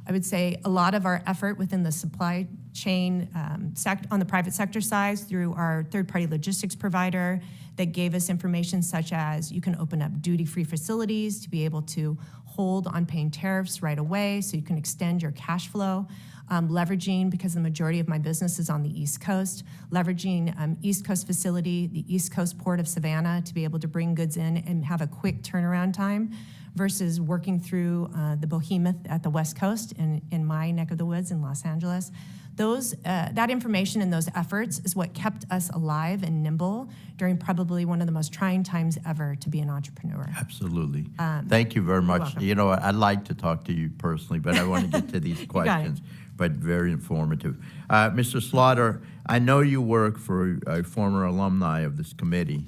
I would say a lot of our effort within the supply chain on the private sector side through our third-party logistics provider that gave us information such as you can open up duty-free facilities to be able to hold on paying tariffs right away so you can extend your cash flow. Leveraging, because the majority of my business is on the East Coast, leveraging East Coast facility, the East Coast Port of Savannah to be able to bring goods in and have a quick turnaround time versus working through the behemoth at the West Coast in my neck of the woods in Los Angeles. That information and those efforts is what kept us alive and nimble during probably one of the most trying times ever to be an entrepreneur. Absolutely. Thank you very much. welcome. You know, I'd like to talk to you personally, but I want to get to these questions, but very informative. Mr. Slaughter, I know you work for a former alumni of this committee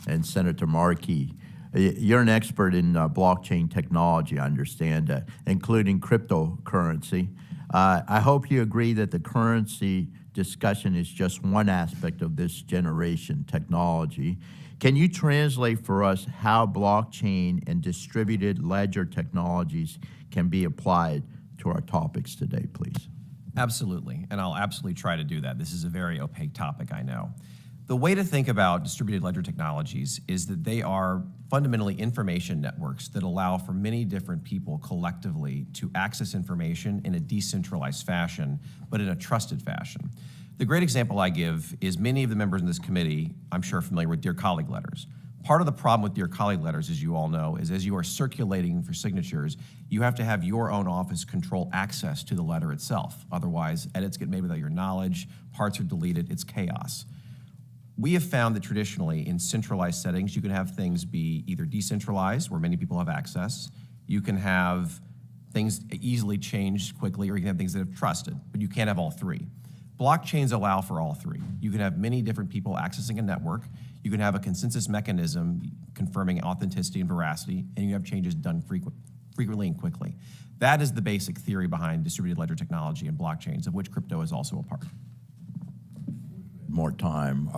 and Senator Markey. You're an expert in blockchain technology, I understand, including cryptocurrency. I hope you agree that the currency discussion is just one aspect of this generation technology. Can you translate for us how blockchain and distributed ledger technologies can be applied to our topics today, please? Absolutely, and I'll absolutely try to do that. This is a very opaque topic, I know. The way to think about distributed ledger technologies is that they are fundamentally information networks that allow for many different people collectively to access information in a decentralized fashion, but in a trusted fashion. The great example I give is many of the members in this committee, I'm sure, are familiar with Dear Colleague letters. Part of the problem with Dear Colleague letters, as you all know, is as you are circulating for signatures, you have to have your own office control access to the letter itself. Otherwise, edits get made without your knowledge, parts are deleted, it's chaos. We have found that traditionally in centralized settings, you can have things be either decentralized, where many people have access, you can have things easily changed quickly, or you can have things that have trusted, but you can't have all three. Blockchains allow for all three. You can have many different people accessing a network, you can have a consensus mechanism confirming authenticity and veracity, and you have changes done frequently and quickly. That is the basic theory behind distributed ledger technology and blockchains, of which crypto is also a part. More time.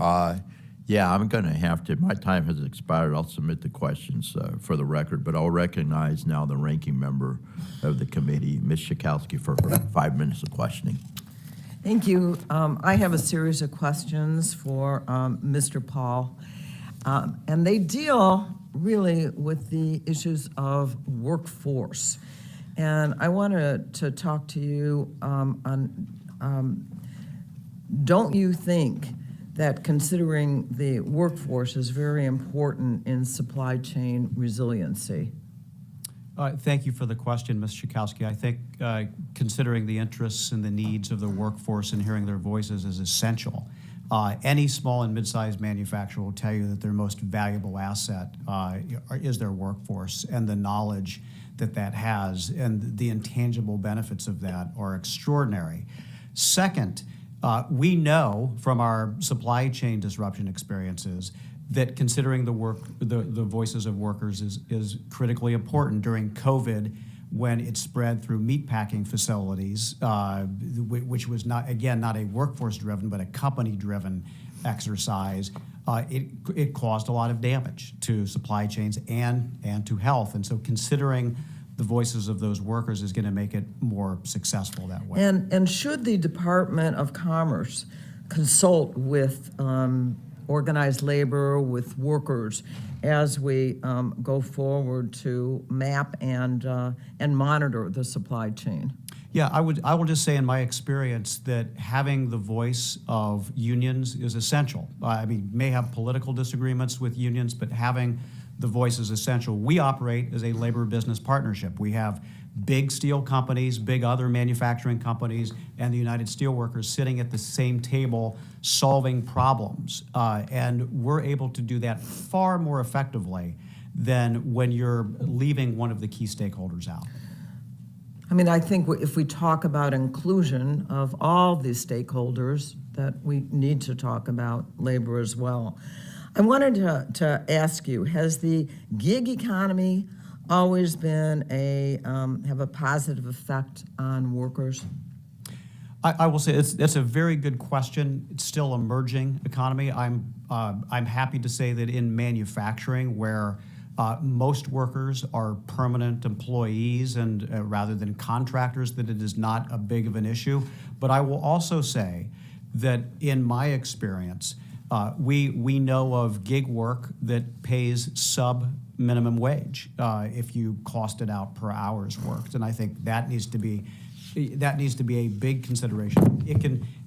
Yeah, I'm going to have to, my time has expired. I'll submit the questions for the record, but I'll recognize now the ranking member of the committee, Ms. Schakowsky, for her 5 minutes of questioning. Thank you. I have a series of questions for Mr. Paul, and they deal really with the issues of workforce. And I wanted to talk to you on don't you think that considering the workforce is very important in supply chain resiliency? Thank you for the question, Ms. Schakowsky. I think considering the interests and the needs of the workforce and hearing their voices is essential. Any small and mid-sized manufacturer will tell you that their most valuable asset is their workforce, and the knowledge that that has and the intangible benefits of that are extraordinary. Second, We know from our supply chain disruption experiences that considering the voices of workers is critically important during COVID when it spread through meatpacking facilities, which was not a workforce-driven, but a company-driven exercise. It caused a lot of damage to supply chains and to health. And so considering the voices of those workers is going to make it more successful that way. And should the Department of Commerce consult with organized labor, with workers, as we go forward to map and monitor the supply chain? Yeah, I will just say in my experience that having the voice of unions is essential. I mean, may have political disagreements with unions, but having the voice is essential. We operate as a labor business partnership. We have big steel companies, big other manufacturing companies, and the United Steelworkers sitting at the same table solving problems. And we're able to do that far more effectively than when you're leaving one of the key stakeholders out. I mean, I think if we talk about inclusion of all these stakeholders, that we need to talk about labor as well. I wanted to ask you, has the gig economy always been have a positive effect on workers? I will say that's a very good question. It's still emerging economy. I'm happy to say that in manufacturing, where most workers are permanent employees and rather than contractors, that it is not a big of an issue. But I will also say that in my experience, we know of gig work that pays sub minimum wage if you cost it out per hours worked, and I think that needs to be a big consideration.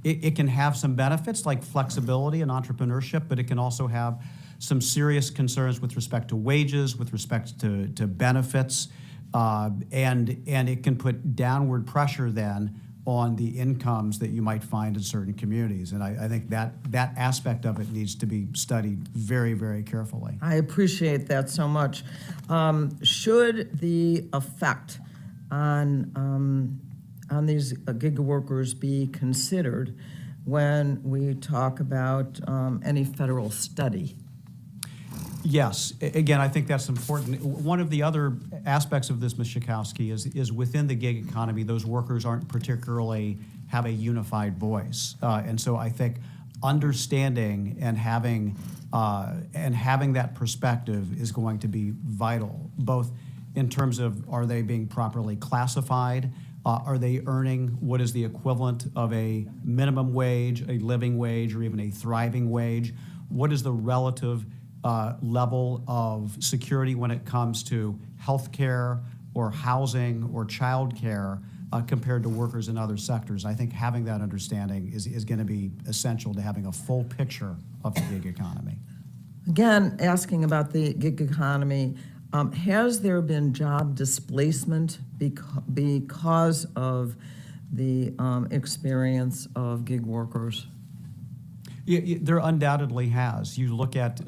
It can have some benefits like flexibility and entrepreneurship, but it can also have some serious concerns with respect to wages, with respect to benefits, and it can put downward pressure then on the incomes that you might find in certain communities. And I think that aspect of it needs to be studied very, very carefully. I appreciate that so much. Should the effect on these gig workers be considered when we talk about any federal study? Yes, again, I think that's important. One of the other aspects of this, Ms. Schakowsky, is within the gig economy, those workers aren't particularly have a unified voice. And so I think understanding and having that perspective is going to be vital, both in terms of are they being properly classified, are they earning what is the equivalent of a minimum wage, a living wage, or even a thriving wage? What is the relative level of security when it comes to health care or housing or child care compared to workers in other sectors? I think having that understanding is going to be essential to having a full picture of the gig economy. Again, asking about the gig economy, has there been job displacement because of the experience of gig workers? There undoubtedly has. You look at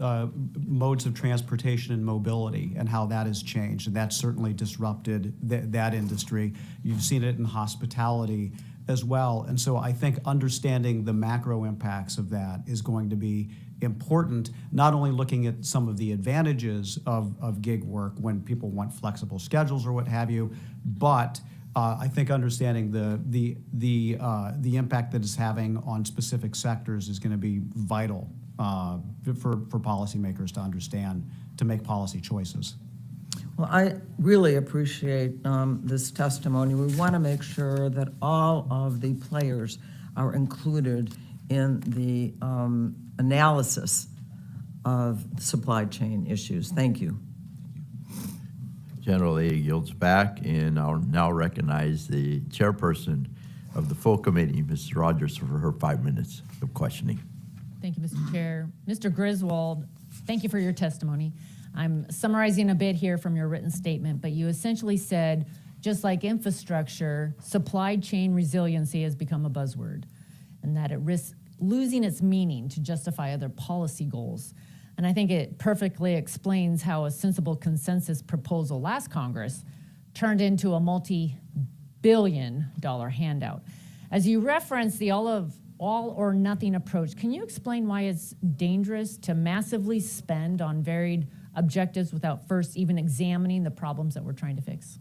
modes of transportation and mobility and how that has changed, and that's certainly disrupted that industry. You've seen it in hospitality as well. And so I think understanding the macro impacts of that is going to be important, not only looking at some of the advantages of gig work when people want flexible schedules or what have you, but I think understanding the impact that it's having on specific sectors is going to be vital for policymakers to understand, to make policy choices. Well, I really appreciate this testimony. We want to make sure that all of the players are included in the analysis of supply chain issues. Thank you. General Lady yields back, and I'll now recognize the chairperson of the full committee, Mrs. Rogers, for her 5 minutes of questioning. Thank you, Mr. Chair. Mr. Griswold, thank you for your testimony. I'm summarizing a bit here from your written statement, but you essentially said, just like infrastructure, supply chain resiliency has become a buzzword, and that it risks losing its meaning to justify other policy goals. And I think it perfectly explains how a sensible consensus proposal last Congress turned into a multi-billion-dollar handout. As you referenced, the all or nothing approach. Can you explain why it's dangerous to massively spend on varied objectives without first even examining the problems that we're trying to fix?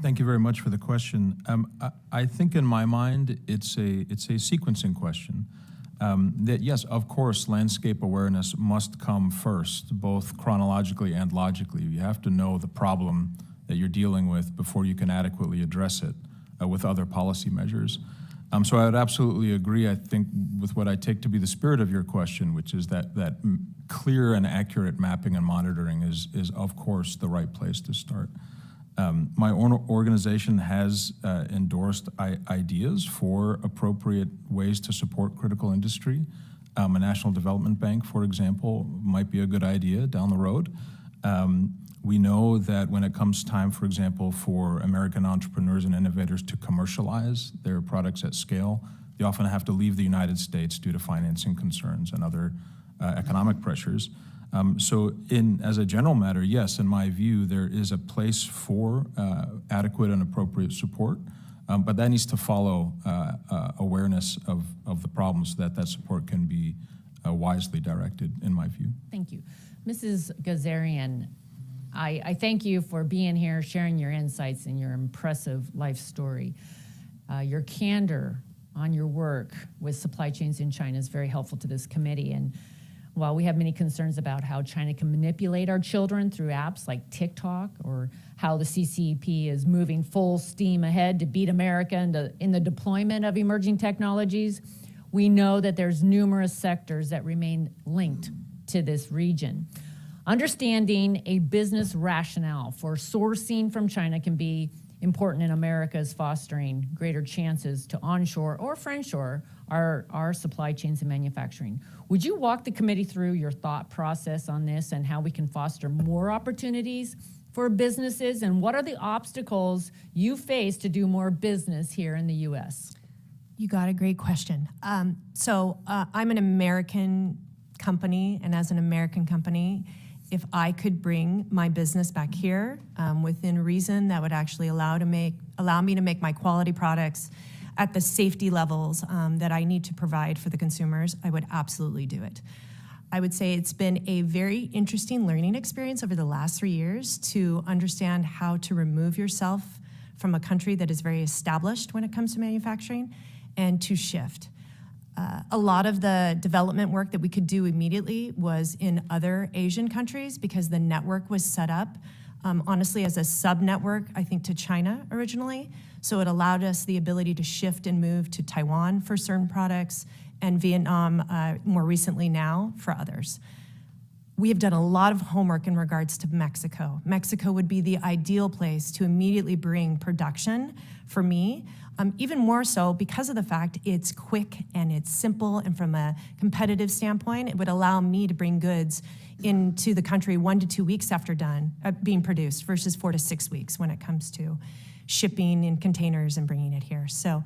Thank you very much for the question. I think in my mind, it's a sequencing question. That yes, of course, landscape awareness must come first, both chronologically and logically. You have to know the problem that you're dealing with before you can adequately address it with other policy measures. So I would absolutely agree, I think, with what I take to be the spirit of your question, which is that clear and accurate mapping and monitoring is of course, the right place to start. My own organization has endorsed ideas for appropriate ways to support critical industry. A national development bank, for example, might be a good idea down the road. We know that when it comes time, for example, for American entrepreneurs and innovators to commercialize their products at scale, they often have to leave the United States due to financing concerns and other economic pressures. So as a general matter, yes, in my view, there is a place for adequate and appropriate support, but that needs to follow awareness of the problems so that support can be wisely directed, in my view. Thank you. Mrs. Ghazarian, I thank you for being here, sharing your insights and your impressive life story. Your candor on your work with supply chains in China is very helpful to this committee. And while we have many concerns about how China can manipulate our children through apps like TikTok, or how the CCP is moving full steam ahead to beat America in the deployment of emerging technologies, we know that there's numerous sectors that remain linked to this region. Understanding a business rationale for sourcing from China can be important in America's fostering greater chances to onshore or friendshore our supply chains and manufacturing. Would you walk the committee through your thought process on this and how we can foster more opportunities for businesses, and what are the obstacles you face to do more business here in the U.S.? You got a great question. I'm an American company, and as an American company, if I could bring my business back here within reason, that would actually allow me to make my quality products at the safety levels that I need to provide for the consumers, I would absolutely do it. I would say it's been a very interesting learning experience over the last 3 years to understand how to remove yourself from a country that is very established when it comes to manufacturing and to shift. A lot of the development work that we could do immediately was in other Asian countries because the network was set up, honestly, as a sub-network, I think, to China originally. So it allowed us the ability to shift and move to Taiwan for certain products and Vietnam more recently now for others. We have done a lot of homework in regards to Mexico. Mexico would be the ideal place to immediately bring production for me, even more so because of the fact it's quick and it's simple, and from a competitive standpoint, it would allow me to bring goods into the country 1 to 2 weeks after being produced versus 4 to 6 weeks when it comes to shipping in containers and bringing it here. So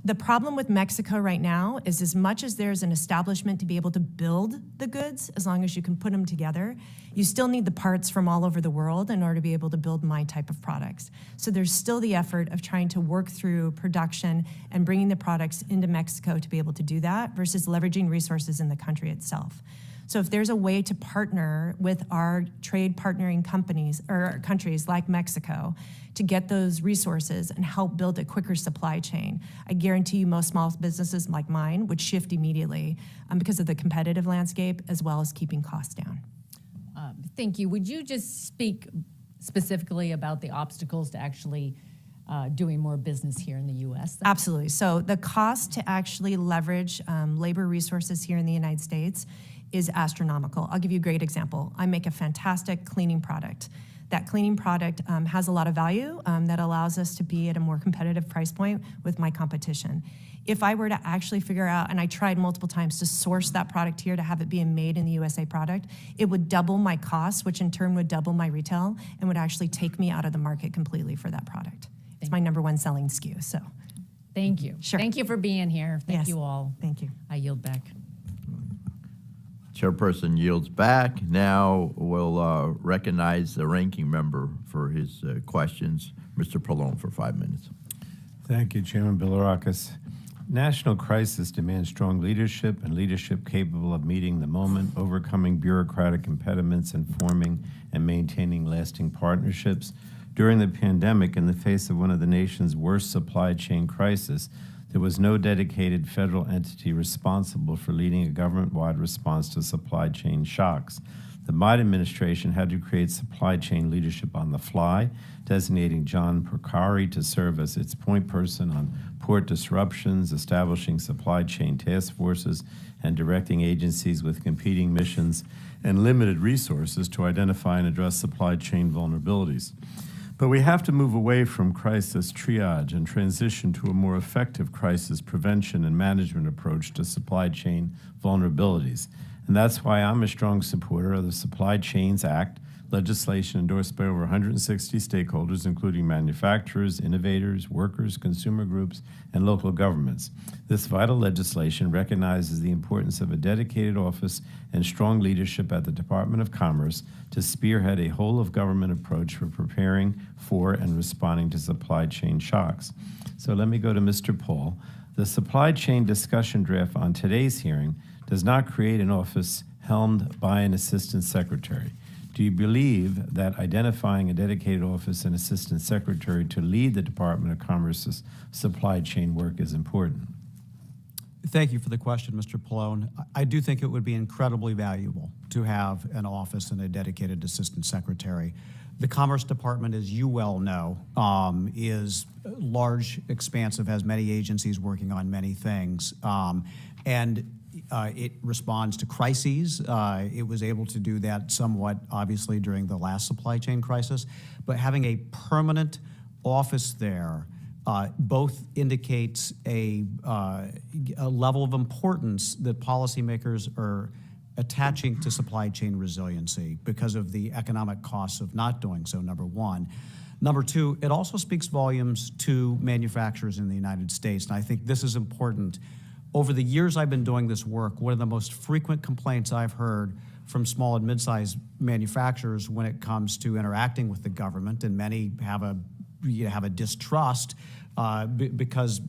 the problem with Mexico right now is, as much as there's an establishment to be able to build the goods, as long as you can put them together, you still need the parts from all over the world in order to be able to build my type of products. So there's still the effort of trying to work through production and bringing the products into Mexico to be able to do that versus leveraging resources in the country itself. So if there's a way to partner with our trade partnering companies or countries like Mexico to get those resources and help build a quicker supply chain, I guarantee you most small businesses like mine would shift immediately because of the competitive landscape as well as keeping costs down. Thank you. Would you just speak specifically about the obstacles to actually doing more business here in the U.S.? Absolutely. So the cost to actually leverage labor resources here in the United States is astronomical. I'll give you a great example. I make a fantastic cleaning product. That cleaning product has a lot of value that allows us to be at a more competitive price point with my competition. If I were to actually figure out, and I tried multiple times to source that product here to have it be a made in the USA product, it would double my costs, which in turn would double my retail and would actually take me out of the market completely for that product. It's my #1 selling SKU, so. Thank you. Sure. Thank you for being here. Thank Yes. you all. Thank you. I yield back. Chairperson yields back. Now we'll recognize the ranking member for his questions, Mr. Pallone, for 5 minutes. Thank you, Chairman Bilirakis. National crisis demands strong leadership and leadership capable of meeting the moment, overcoming bureaucratic impediments, and forming and maintaining lasting partnerships. During the pandemic, in the face of one of the nation's worst supply chain crises, there was no dedicated federal entity responsible for leading a government-wide response to supply chain shocks. The Biden administration had to create supply chain leadership on the fly, designating John Porcari to serve as its point person on port disruptions, establishing supply chain task forces, and directing agencies with competing missions and limited resources to identify and address supply chain vulnerabilities. But we have to move away from crisis triage and transition to a more effective crisis prevention and management approach to supply chain vulnerabilities. And that's why I'm a strong supporter of the Supply Chains Act, legislation endorsed by over 160 stakeholders, including manufacturers, innovators, workers, consumer groups, and local governments. This vital legislation recognizes the importance of a dedicated office and strong leadership at the Department of Commerce to spearhead a whole-of-government approach for preparing for and responding to supply chain shocks. So let me go to Mr. Paul. The supply chain discussion draft on today's hearing does not create an office helmed by an assistant secretary. Do you believe that identifying a dedicated office and assistant secretary to lead the Department of Commerce's supply chain work is important? Thank you for the question, Mr. Pallone. I do think it would be incredibly valuable to have an office and a dedicated assistant secretary. The Commerce Department, as you well know, is large, expansive, has many agencies working on many things. It responds to crises. It was able to do that somewhat, obviously, during the last supply chain crisis. But having a permanent office there both indicates a level of importance that policymakers are attaching to supply chain resiliency because of the economic costs of not doing so, number one. Number two, it also speaks volumes to manufacturers in the United States, and I think this is important. Over the years I've been doing this work, one of the most frequent complaints I've heard from small and mid-sized manufacturers when it comes to interacting with the government, and many have a distrust because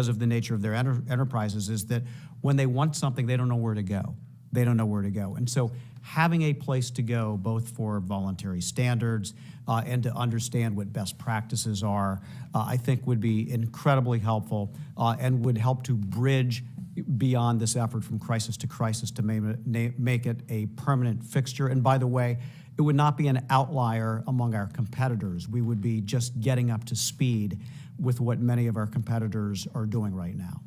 of the nature of their enterprises, is that when they want something, they don't know where to go. They don't know where to go. And so having a place to go, both for voluntary standards and to understand what best practices are, I think would be incredibly helpful and would help to bridge beyond this effort from crisis to crisis to make it a permanent fixture. And by the way, it would not be an outlier among our competitors. We would be just getting up to speed with what many of our competitors are doing right now.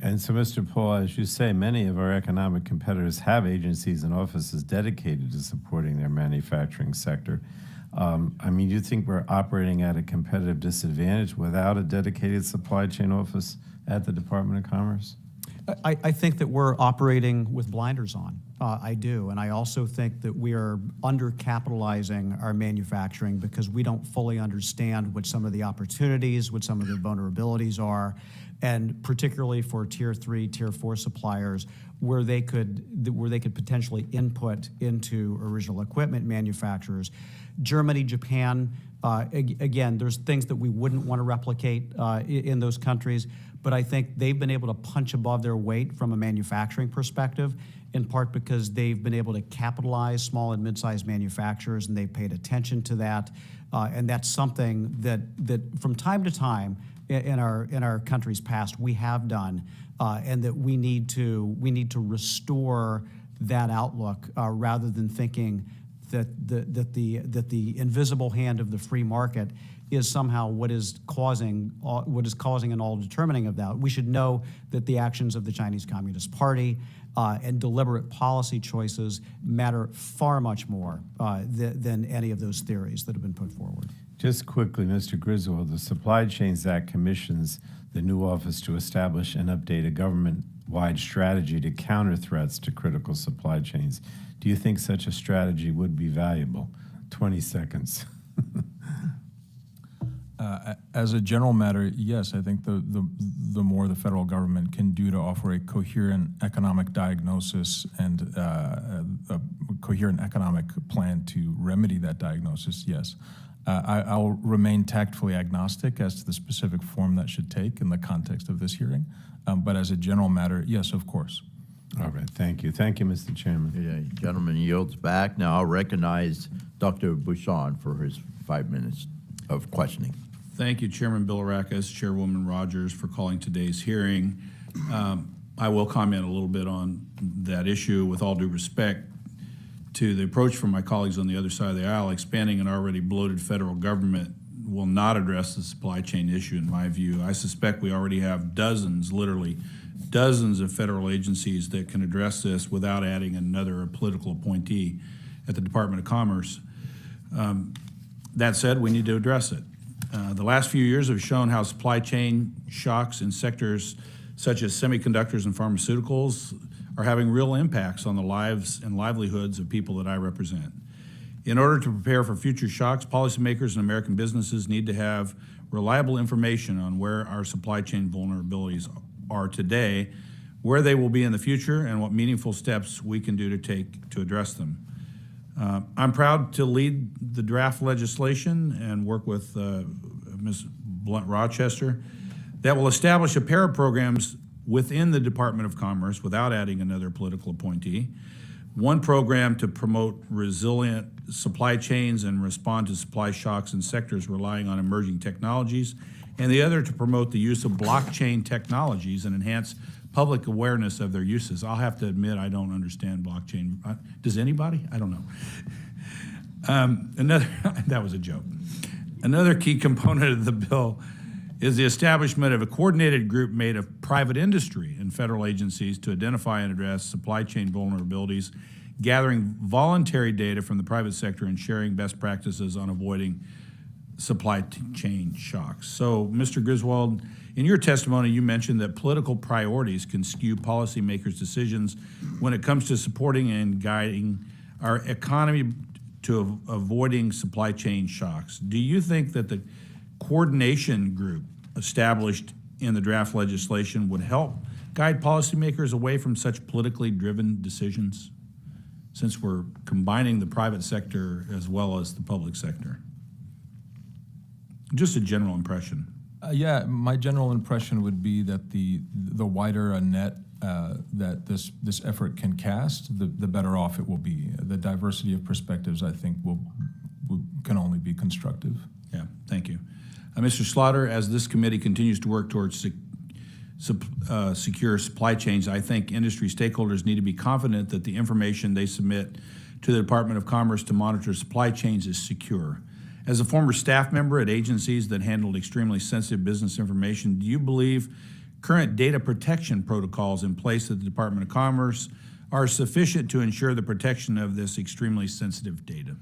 And so, Mr. Paul, as you say, many of our economic competitors have agencies and offices dedicated to supporting their manufacturing sector. Do you think we're operating at a competitive disadvantage without a dedicated supply chain office at the Department of Commerce? I think that we're operating with blinders on. I do. And I also think that we are undercapitalizing our manufacturing because we don't fully understand what some of the opportunities, what some of the vulnerabilities are, and particularly for Tier 3, Tier 4 suppliers, where they could potentially input into original equipment manufacturers. Germany, Japan, again, there's things that we wouldn't want to replicate in those countries, but I think they've been able to punch above their weight from a manufacturing perspective, in part because they've been able to capitalize small and mid-sized manufacturers, and they've paid attention to that. And that's something that from time to time in our country's past we have done, and that we need to restore that outlook rather than thinking that the invisible hand of the free market is somehow what is causing and all determining of that. We should know that the actions of the Chinese Communist Party and deliberate policy choices matter far much more than any of those theories that have been put forward. Just quickly, Mr. Griswold, the Supply Chains Act commissions the new office to establish and update a government-wide strategy to counter threats to critical supply chains. Do you think such a strategy would be valuable? 20 seconds. As a general matter, yes, I think the more the federal government can do to offer a coherent economic diagnosis and a coherent economic plan to remedy that diagnosis, yes. I'll remain tactfully agnostic as to the specific form that should take in the context of this hearing. But as a general matter, yes, of course. All right, thank you. Thank you, Mr. Chairman. The gentleman yields back. Now I'll recognize Dr. Bouchon for his 5 minutes of questioning. Thank you, Chairman Bilirakis, Chairwoman Rogers, for calling today's hearing. I will comment a little bit on that issue with all due respect to the approach from my colleagues on the other side of the aisle. Expanding an already bloated federal government will not address the supply chain issue, in my view. I suspect we already have dozens, literally dozens of federal agencies that can address this without adding another political appointee at the Department of Commerce. That said, we need to address it. The last few years have shown how supply chain shocks in sectors such as semiconductors and pharmaceuticals are having real impacts on the lives and livelihoods of people that I represent. In order to prepare for future shocks, policymakers and American businesses need to have reliable information on where our supply chain vulnerabilities are today, where they will be in the future, and what meaningful steps we can do to take to address them. I'm proud to lead the draft legislation and work with Ms. Blunt-Rochester that will establish a pair of programs within the Department of Commerce without adding another political appointee. One program to promote resilient supply chains and respond to supply shocks in sectors relying on emerging technologies, and the other to promote the use of blockchain technologies and enhance public awareness of their uses. I'll have to admit I don't understand blockchain. Does anybody? I don't know. That was a joke. Another key component of the bill is the establishment of a coordinated group made of private industry and federal agencies to identify and address supply chain vulnerabilities, gathering voluntary data from the private sector and sharing best practices on avoiding supply chain shocks. So, Mr. Griswold, in your testimony, you mentioned that political priorities can skew policymakers' decisions when it comes to supporting and guiding our economy to avoiding supply chain shocks. Do you think that the coordination group established in the draft legislation would help guide policymakers away from such politically driven decisions, since we're combining the private sector as well as the public sector? Just a general impression. Yeah, my general impression would be that the wider a net that this effort can cast, the better off it will be. The diversity of perspectives, I think, can only be constructive. Yeah, thank you. Mr. Slaughter, as this committee continues to work towards secure supply chains, I think industry stakeholders need to be confident that the information they submit to the Department of Commerce to monitor supply chains is secure. As a former staff member at agencies that handled extremely sensitive business information, do you believe current data protection protocols in place at the Department of Commerce are sufficient to ensure the protection of this extremely sensitive data?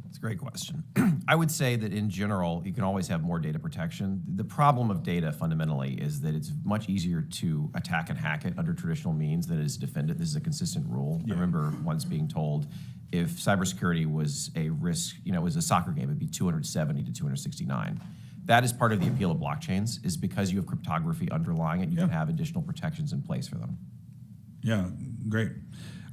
It's a great question. I would say that in general, you can always have more data protection. The problem of data fundamentally is that it's much easier to attack and hack it under traditional means than it is to defend it. This is a consistent rule. Yeah. I remember once being told if cybersecurity was a risk, it was a soccer game, it'd be 270 to 269. That is part of the appeal of blockchains, is because you have cryptography underlying it, you can have additional protections in place for them. Yeah, great.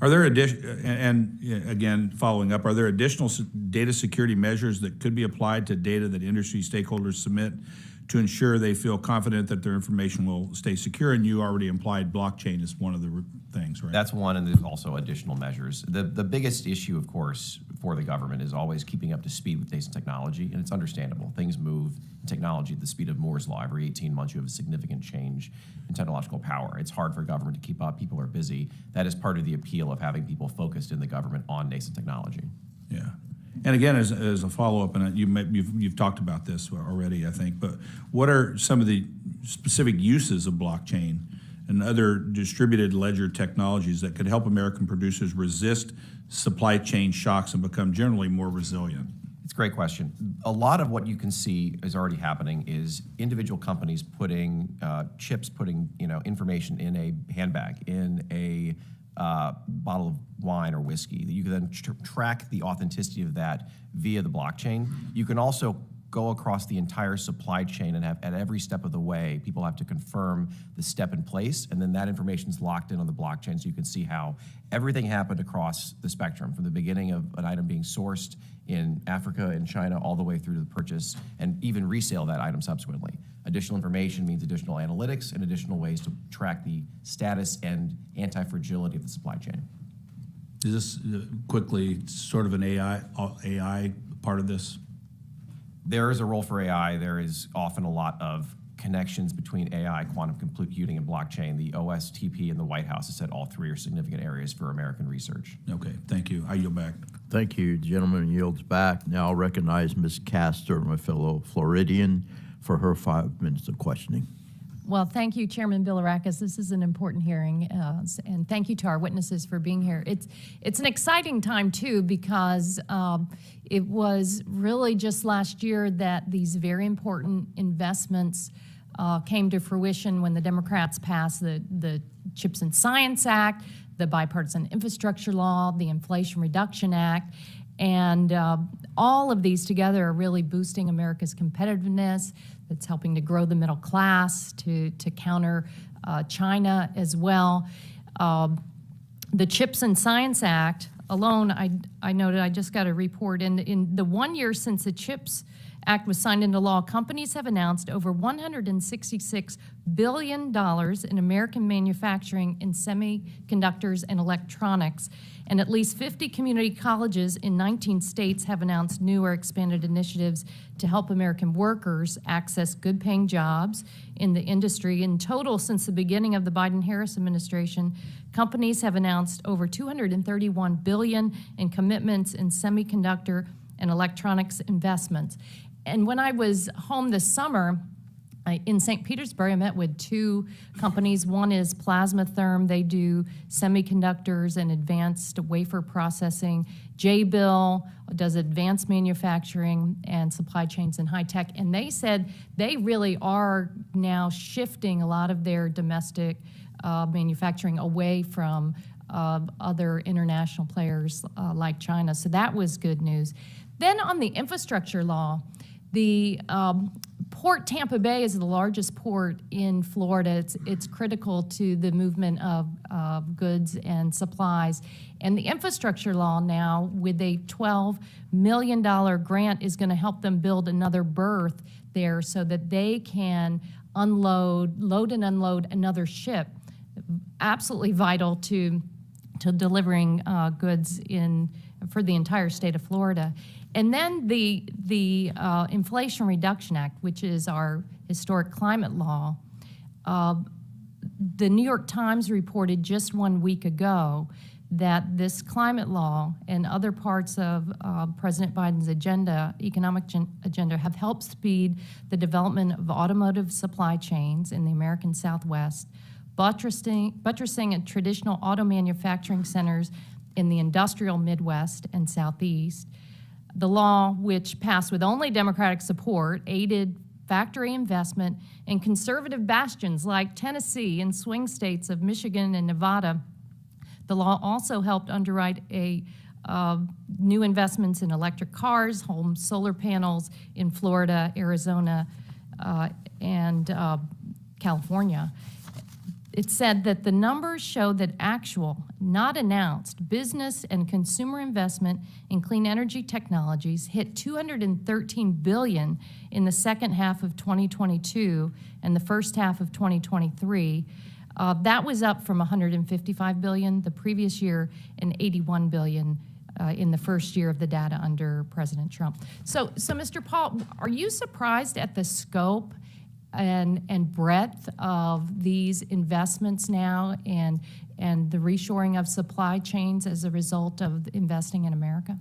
Are there again, following up, are there additional data security measures that could be applied to data that industry stakeholders submit to ensure they feel confident that their information will stay secure? And you already implied blockchain is one of the things, right? That's one, and there's also additional measures. The biggest issue, of course, for the government is always keeping up to speed with nascent technology, and it's understandable. Things move in technology at the speed of Moore's Law. Every 18 months you have a significant change in technological power. It's hard for government to keep up. People are busy. That is part of the appeal of having people focused in the government on nascent technology. Yeah. And again, as a follow-up, and you've talked about this already, I think, but what are some of the specific uses of blockchain and other distributed ledger technologies that could help American producers resist supply chain shocks and become generally more resilient? It's a great question. A lot of what you can see is already happening is individual companies putting chips, putting information in a handbag, in a bottle of wine or whiskey, that you can then track the authenticity of that via the blockchain. You can also go across the entire supply chain and have at every step of the way, people have to confirm the step in place, and then that information is locked in on the blockchain so you can see how everything happened across the spectrum, from the beginning of an item being sourced in Africa and China all the way through to the purchase and even resale that item subsequently. Additional information means additional analytics and additional ways to track the status and anti-fragility of the supply chain. Is this quickly sort of an AI part of this? There is a role for AI. There is often a lot of connections between AI, quantum computing, and blockchain. The OSTP and the White House has said all three are significant areas for American research. Okay, thank you. I yield back. Thank you. Gentleman yields back. Now I'll recognize Ms. Castor, my fellow Floridian, for her 5 minutes of questioning. Well, thank you, Chairman Bilirakis. This is an important hearing, and thank you to our witnesses for being here. It's an exciting time, too, because it was really just last year that these very important investments came to fruition when the Democrats passed the CHIPS and Science Act, the Bipartisan Infrastructure Law, the Inflation Reduction Act, and all of these together are really boosting America's competitiveness. It's helping to grow the middle class, to counter China as well. The CHIPS and Science Act alone, I noted, I just got a report, in the 1 year since the CHIPS Act was signed into law, companies have announced over $166 billion in American manufacturing in semiconductors and electronics. And at least 50 community colleges in 19 states have announced new or expanded initiatives to help American workers access good-paying jobs in the industry. In total, since the beginning of the Biden-Harris administration, companies have announced over $231 billion in commitments in semiconductor and electronics investments. And when I was home this summer, in St. Petersburg, I met with two companies. One is Plasma Therm. They do semiconductors and advanced wafer processing. J-Bill does advanced manufacturing and supply chains and high tech. And they said they really are now shifting a lot of their domestic manufacturing away from other international players like China. So that was good news. Then on the infrastructure law, the Port Tampa Bay is the largest port in Florida. It's critical to the movement of goods and supplies. And the infrastructure law now, with a $12 million grant, is going to help them build another berth there so that they can load and unload another ship. Absolutely vital to delivering goods for the entire state of Florida. And then the Inflation Reduction Act, which is our historic climate law, the New York Times reported just 1 week ago that this climate law and other parts of President Biden's economic agenda, have helped speed the development of automotive supply chains in the American Southwest, buttressing traditional auto manufacturing centers in the industrial Midwest and Southeast. The law, which passed with only Democratic support, aided factory investment in conservative bastions like Tennessee and swing states of Michigan and Nevada. The law also helped underwrite new investments in electric cars, home solar panels in Florida, Arizona, and California. It said that the numbers show that actual, not announced, business and consumer investment in clean energy technologies hit $213 billion in the second half of 2022 and the first half of 2023. That was up from $155 billion the previous year and $81 billion in the first year of the data under President Trump. So Mr. Paul, are you surprised at the scope and breadth of these investments now and the reshoring of supply chains as a result of investing in America?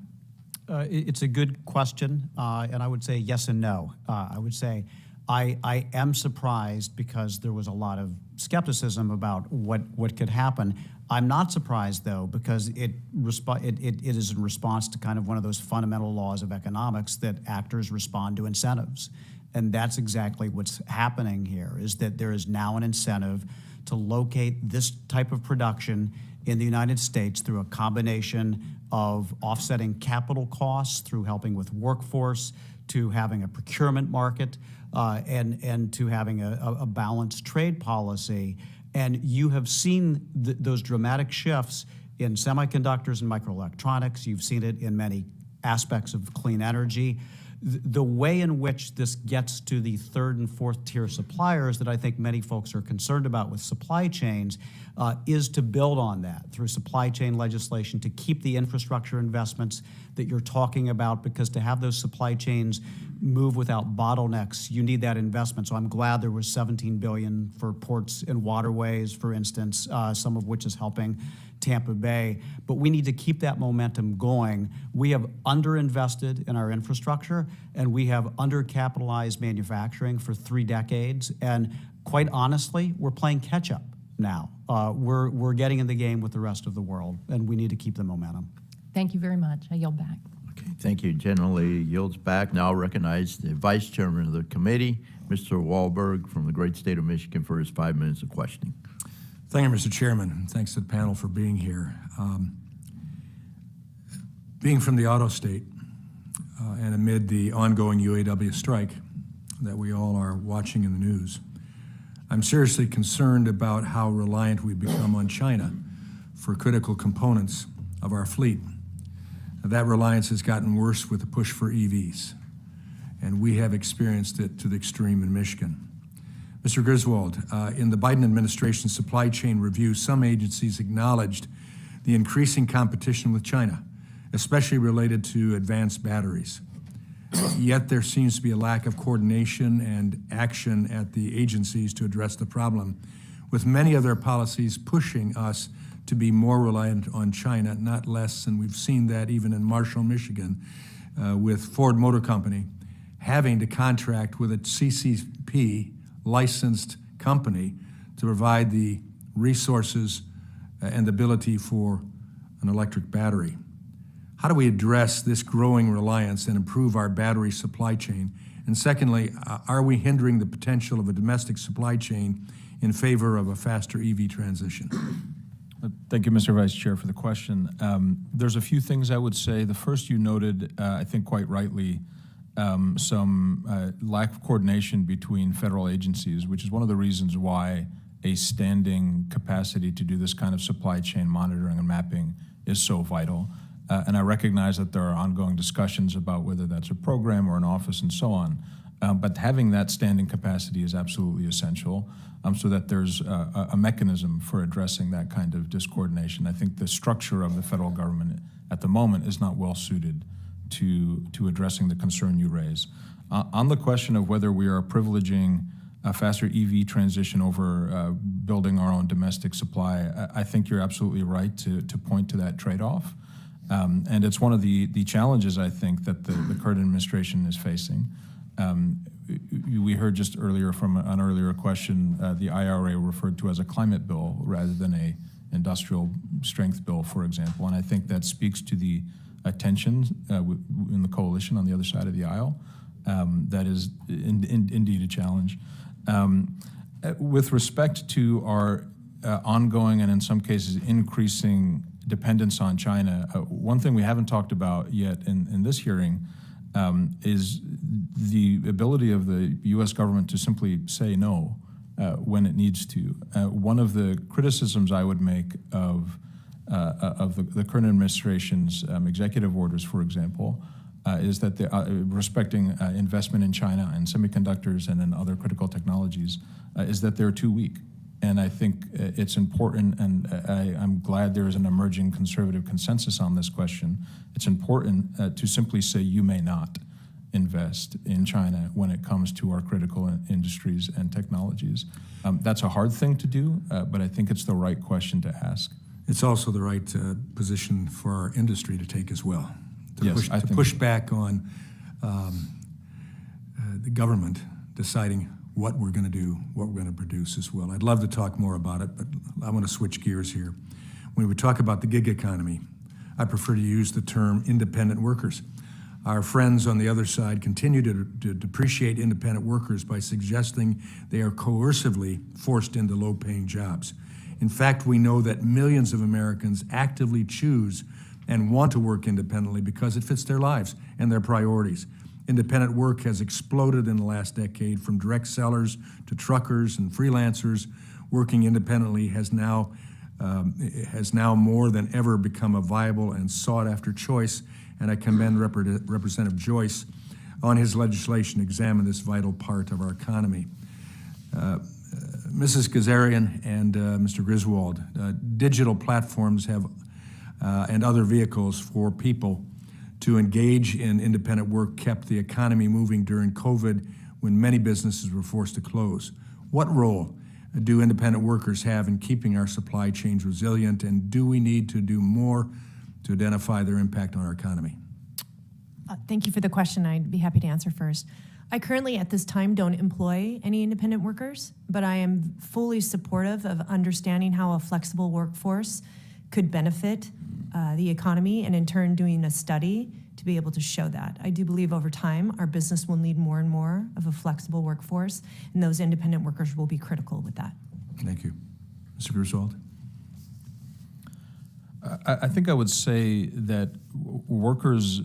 It's a good question, and I would say yes and no. I would say I am surprised because there was a lot of skepticism about what could happen. I'm not surprised, though, because it is in response to kind of one of those fundamental laws of economics that actors respond to incentives. And that's exactly what's happening here, is that there is now an incentive to locate this type of production in the United States through a combination of offsetting capital costs, through helping with workforce, to having a procurement market, and to having a balanced trade policy. And you have seen those dramatic shifts in semiconductors and microelectronics. You've seen it in many aspects of clean energy. The way in which this gets to the third and fourth tier suppliers that I think many folks are concerned about with supply chains is to build on that through supply chain legislation to keep the infrastructure investments that you're talking about, because to have those supply chains move without bottlenecks, you need that investment. So I'm glad there was $17 billion for ports and waterways, for instance, some of which is helping Tampa Bay, but we need to keep that momentum going. We have underinvested in our infrastructure, and we have undercapitalized manufacturing for 3 decades, and quite honestly, we're playing catch up now. We're getting in the game with the rest of the world, and we need to keep the momentum. Thank you very much. I yield back. Okay, thank you. General Lady yields back. Now recognize the Vice Chairman of the committee, Mr. Wahlberg from the great state of Michigan, for his 5 minutes of questioning. Thank you, Mr. Chairman, and thanks to the panel for being here. Being from the auto state and amid the ongoing UAW strike that we all are watching in the news, I'm seriously concerned about how reliant we've become on China for critical components of our fleet. That reliance has gotten worse with the push for EVs, and we have experienced it to the extreme in Michigan. Mr. Griswold, in the Biden administration's supply chain review, some agencies acknowledged the increasing competition with China, especially related to advanced batteries. Yet there seems to be a lack of coordination and action at the agencies to address the problem, with many of their policies pushing us to be more reliant on China, not less, and we've seen that even in Marshall, Michigan, with Ford Motor Company having to contract with a CCP licensed company to provide the resources and the ability for an electric battery. How do we address this growing reliance and improve our battery supply chain? And secondly, are we hindering the potential of a domestic supply chain in favor of a faster EV transition? Thank you, Mr. Vice Chair, for the question. There's a few things I would say. The first, you noted, I think quite rightly, some lack of coordination between federal agencies, which is one of the reasons why a standing capacity to do this kind of supply chain monitoring and mapping is so vital. And I recognize that there are ongoing discussions about whether that's a program or an office and so on. But having that standing capacity is absolutely essential, so that there's a mechanism for addressing that kind of discoordination. I think the structure of the federal government at the moment is not well suited to addressing the concern you raise. On the question of whether we are privileging a faster EV transition over building our own domestic supply, I think you're absolutely right to point to that trade-off. And it's one of the challenges, I think, that the current administration is facing. We heard just earlier from an earlier question, the IRA referred to as a climate bill rather than a industrial strength bill, for example. And I think that speaks to the attention in the coalition on the other side of the aisle. That is indeed a challenge. With respect to our ongoing and in some cases increasing dependence on China, one thing we haven't talked about yet in this hearing is the ability of the U.S. government to simply say no when it needs to. One of the criticisms I would make of the current administration's executive orders, for example, is that respecting investment in China and semiconductors and in other critical technologies, is that they're too weak. And I think it's important, and I'm glad there is an emerging conservative consensus on this question. It's important to simply say you may not invest in China when it comes to our critical industries and technologies. That's a hard thing to do, but I think it's the right question to ask. It's also the right position for our industry to take as well, to push back on the government deciding what we're going to do, what we're going to produce as well. I'd love to talk more about it, but I want to switch gears here. When we talk about the gig economy, I prefer to use the term independent workers. Our friends on the other side continue to depreciate independent workers by suggesting they are coercively forced into low-paying jobs. In fact, we know that millions of Americans actively choose and want to work independently because it fits their lives and their priorities. Independent work has exploded in the last decade, from direct sellers to truckers and freelancers. Working independently has now more than ever become a viable and sought-after choice, and I commend Representative Joyce on his legislation to examine this vital part of our economy. Mrs. Ghazarian and Mr. Griswold, digital platforms have and other vehicles for people to engage in independent work kept the economy moving during COVID when many businesses were forced to close. What role do independent workers have in keeping our supply chains resilient, and do we need to do more to identify their impact on our economy? Thank you for the question. I'd be happy to answer first. I currently, at this time, don't employ any independent workers, but I am fully supportive of understanding how a flexible workforce could benefit the economy, and in turn doing a study to be able to show that. I do believe over time our business will need more and more of a flexible workforce, and those independent workers will be critical with that. Thank you. Mr. Griswold? I think I would say that workers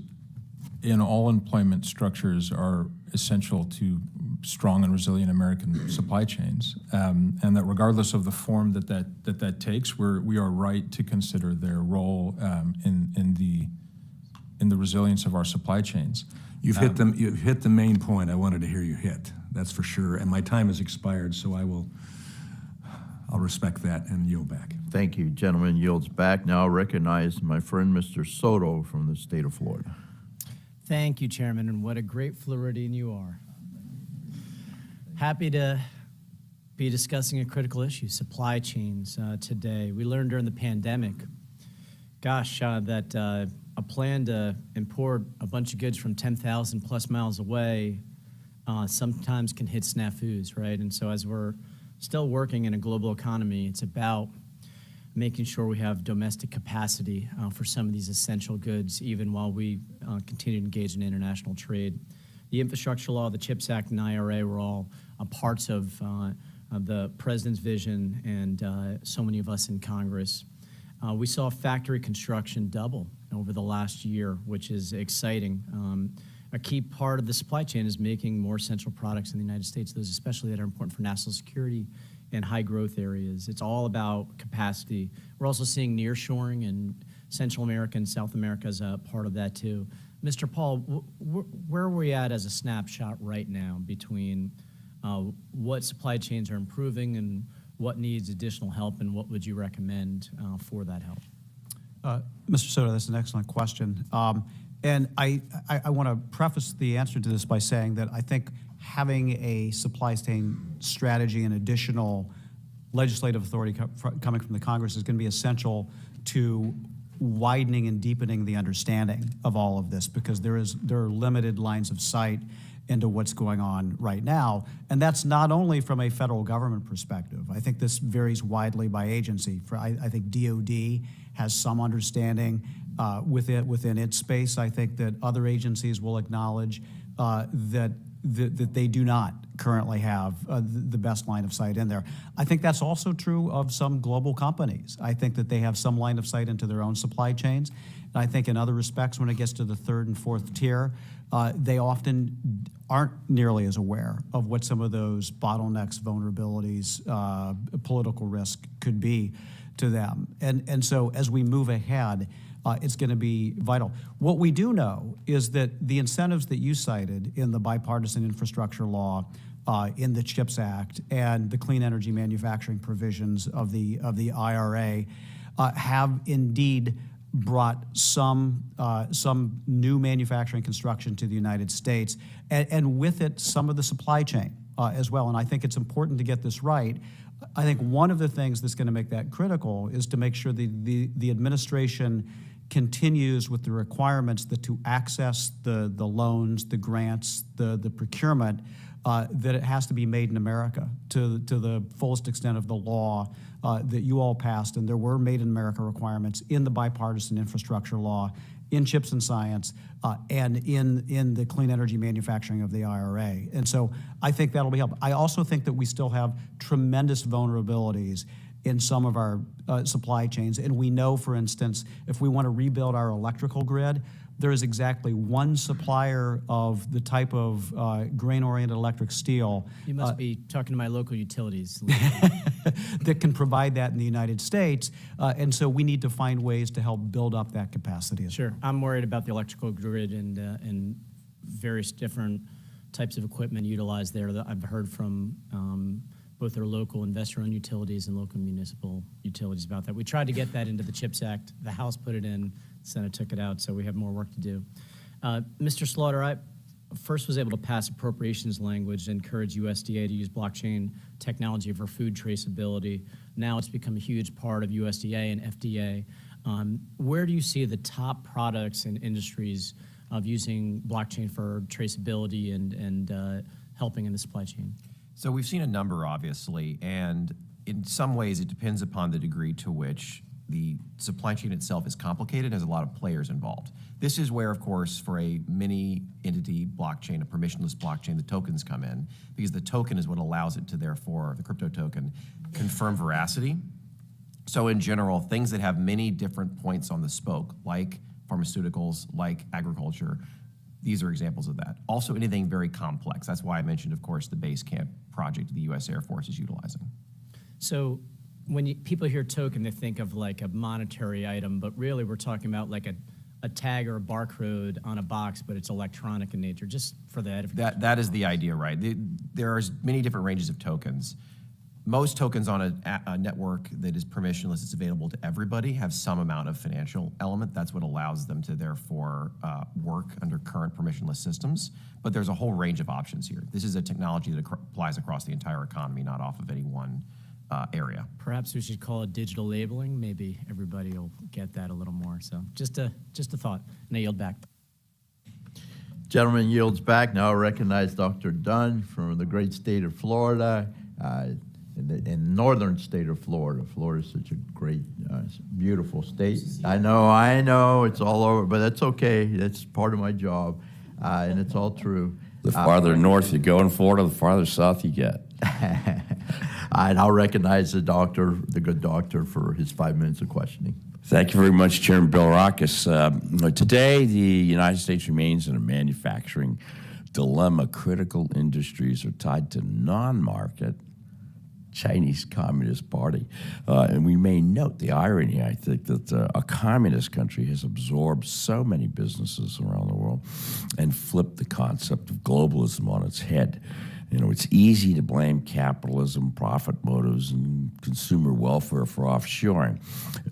in all employment structures are essential to strong and resilient American supply chains, and that regardless of the form that takes, we are right to consider their role in the resilience of our supply chains. You've hit the main point I wanted to hear you hit. That's for sure. And my time has expired, so I'll respect that and yield back. Thank you. Gentleman yields back. Now I recognize my friend Mr. Soto from the state of Florida. Thank you, Chairman, and what a great Floridian you are. Happy to be discussing a critical issue, supply chains, today. We learned during the pandemic, that a plan to import a bunch of goods from 10,000 plus miles away sometimes can hit snafus, right? And so as we're still working in a global economy, it's about making sure we have domestic capacity for some of these essential goods, even while we continue to engage in international trade. The infrastructure law, the CHIPS Act, and IRA were all parts of the president's vision, and so many of us in Congress. We saw factory construction double over the last year, which is exciting. A key part of the supply chain is making more essential products in the United States, those especially that are important for national security and high growth areas. It's all about capacity. We're also seeing nearshoring in Central America and South America as a part of that too. Mr. Paul, where are we at as a snapshot right now between what supply chains are improving and what needs additional help, and what would you recommend for that help? Mr. Soto, that's an excellent question. And I want to preface the answer to this by saying that I think having a supply chain strategy and additional legislative authority coming from the Congress is going to be essential to widening and deepening the understanding of all of this, because there are limited lines of sight into what's going on right now. And that's not only from a federal government perspective. I think this varies widely by agency. I think DOD has some understanding within its space. I think that other agencies will acknowledge that they do not currently have the best line of sight in there. I think that's also true of some global companies. I think that they have some line of sight into their own supply chains. And I think in other respects, when it gets to the third and fourth tier, they often aren't nearly as aware of what some of those bottlenecks, vulnerabilities, political risk could be to them. And so as we move ahead, it's going to be vital. What we do know is that the incentives that you cited in the bipartisan infrastructure law, in the CHIPS Act, and the clean energy manufacturing provisions of the IRA have indeed brought some new manufacturing construction to the United States, and with it some of the supply chain as well. And I think it's important to get this right. I think one of the things that's going to make that critical is to make sure the administration continues with the requirements that to access the loans, the grants, the procurement, that it has to be made in America to the fullest extent of the law that you all passed. And there were made in America requirements in the bipartisan infrastructure law, in CHIPS and Science, and in the clean energy manufacturing of the IRA. And so I think that'll be helpful. I also think that we still have tremendous vulnerabilities in some of our supply chains. And we know, for instance, if we want to rebuild our electrical grid, there is exactly one supplier of the type of grain-oriented electric steel You must be talking to my local utilities. that can provide that in the United States. And so we need to find ways to help build up that capacity. Sure. I'm worried about the electrical grid and various different types of equipment utilized there that I've heard from both our local investor-owned utilities and local municipal utilities about that. We tried to get that into the CHIPS Act. The House put it in, the Senate took it out, so we have more work to do. Mr. Slaughter, I first was able to pass appropriations language to encourage USDA to use blockchain technology for food traceability. Now it's become a huge part of USDA and FDA. Where do you see the top products and industries of using blockchain for traceability and helping in the supply chain? So we've seen a number, obviously, and in some ways it depends upon the degree to which the supply chain itself is complicated and has a lot of players involved. This is where, of course, for a mini-entity blockchain, a permissionless blockchain, the tokens come in, because the token is what allows it to, therefore, the crypto token, confirm veracity. So in general, things that have many different points on the spoke, like pharmaceuticals, like agriculture, these are examples of that. Also, anything very complex. That's why I mentioned, of course, the base camp project the U.S. Air Force is utilizing. So when people hear token, they think of like a monetary item, but really we're talking about like a tag or a barcode on a box, but it's electronic in nature, just for the edification. That is the idea, right? There are many different ranges of tokens. Most tokens on a network that is permissionless, it's available to everybody, have some amount of financial element. That's what allows them to therefore work under current permissionless systems. But there's a whole range of options here. This is a technology that applies across the entire economy, not off of any one area. Perhaps we should call it digital labeling. Maybe everybody will get that a little more. So just a thought, and I yield back. Gentleman yields back. Now I recognize Dr. Dunn from the great state of Florida. In northern state of Florida. Florida is such a great, beautiful state. I know, it's all over, but that's okay. That's part of my job, and it's all true. The farther north you go in Florida, the farther south you get. And I'll recognize the doctor, the good doctor, for his 5 minutes of questioning. Thank you very much, Chairman Bilirakis. Today, the United States remains in a manufacturing dilemma. Critical industries are tied to non-market Chinese Communist Party. And we may note the irony, I think, that a communist country has absorbed so many businesses around the world and flipped the concept of globalism on its head. You know, it's easy to blame capitalism, profit motives, and consumer welfare for offshoring.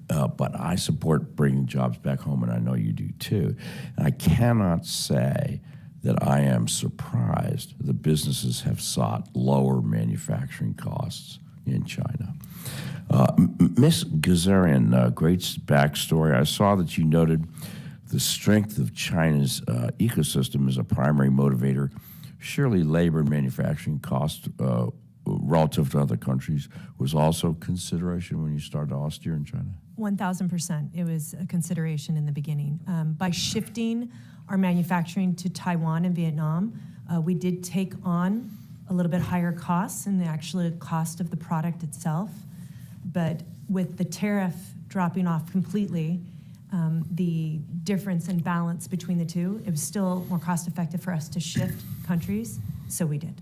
But I support bringing jobs back home, and I know you do too. And I cannot say that I am surprised the businesses have sought lower manufacturing costs in China. Ms. Ghazarian, great backstory. I saw that you noted the strength of China's ecosystem as a primary motivator. Surely labor and manufacturing cost relative to other countries was also consideration when you started Austere in China? 1,000%. It was a consideration in the beginning. By shifting our manufacturing to Taiwan and Vietnam, we did take on a little bit higher costs in the actual cost of the product itself. But with the tariff dropping off completely, the difference in balance between the two, it was still more cost effective for us to shift countries, so we did.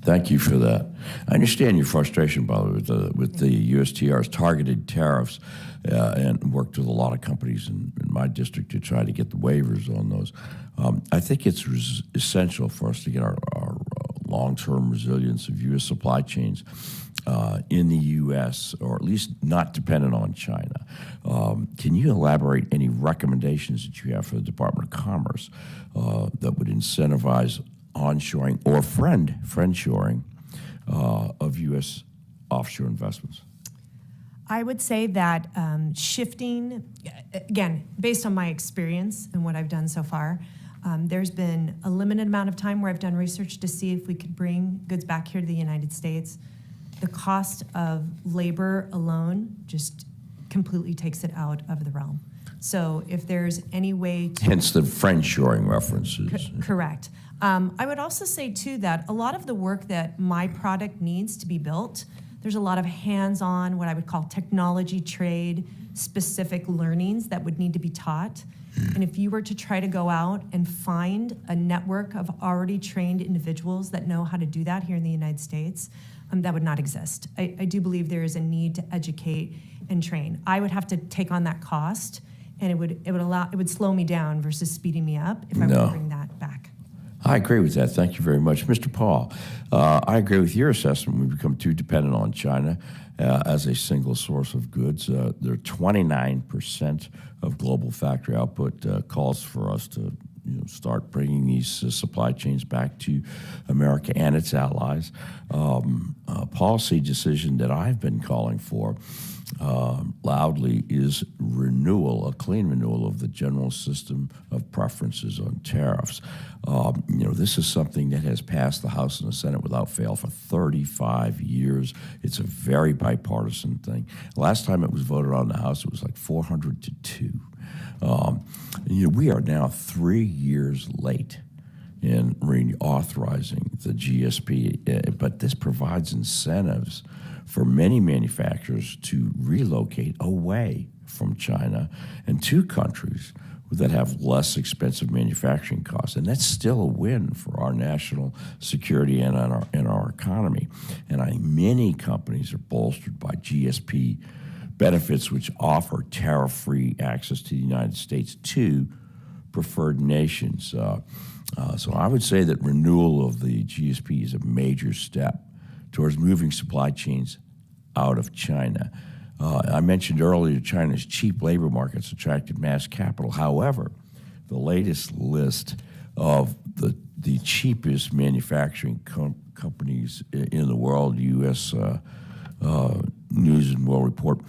Thank you for that. I understand your frustration, by the way, with the USTR's targeted tariffs, and worked with a lot of companies in my district to try to get the waivers on those. I think it's essential for us to get our long-term resilience of U.S. supply chains in the U.S., or at least not dependent on China. Can you elaborate any recommendations that you have for the Department of Commerce that would incentivize onshoring or friendshoring of U.S. offshore investments? I would say that shifting, again, based on my experience and what I've done so far, there's been a limited amount of time where I've done research to see if we could bring goods back here to the United States. The cost of labor alone just completely takes it out of the realm. So if there's any way to... Hence the friendshoring references. Correct. I would also say, too, that a lot of the work that my product needs to be built, There's a lot of hands-on, what I would call technology trade specific learnings that would need to be taught. And if you were to try to go out and find a network of already trained individuals that know how to do that here in the United States, that would not exist. I do believe there is a need to educate and train. I would have to take on that cost, and it would slow me down versus speeding me up if I were to bring that back. I agree with that. Thank you very much. Mr. Paul, I agree with your assessment. We've become too dependent on China as a single source of goods. They're 29% of global factory output. Calls for us to start bringing these supply chains back to America and its allies. A policy decision that I've been calling for loudly is renewal, a clean renewal of the general system of preferences on tariffs. This is something that has passed the House and the Senate without fail for 35 years. It's a very bipartisan thing. Last time it was voted on in the House, it was like 400 to 2. We are now 3 years late in reauthorizing the GSP, but this provides incentives for many manufacturers to relocate away from China and to countries that have less expensive manufacturing costs. And that's still a win for our national security and our economy. And many companies are bolstered by GSP benefits, which offer tariff-free access to the United States to preferred nations. So I would say that renewal of the GSP is a major step towards moving supply chains out of China. I mentioned earlier China's cheap labor markets attracted mass capital. However, the latest list of the cheapest manufacturing companies in the world, U.S. News and World Report,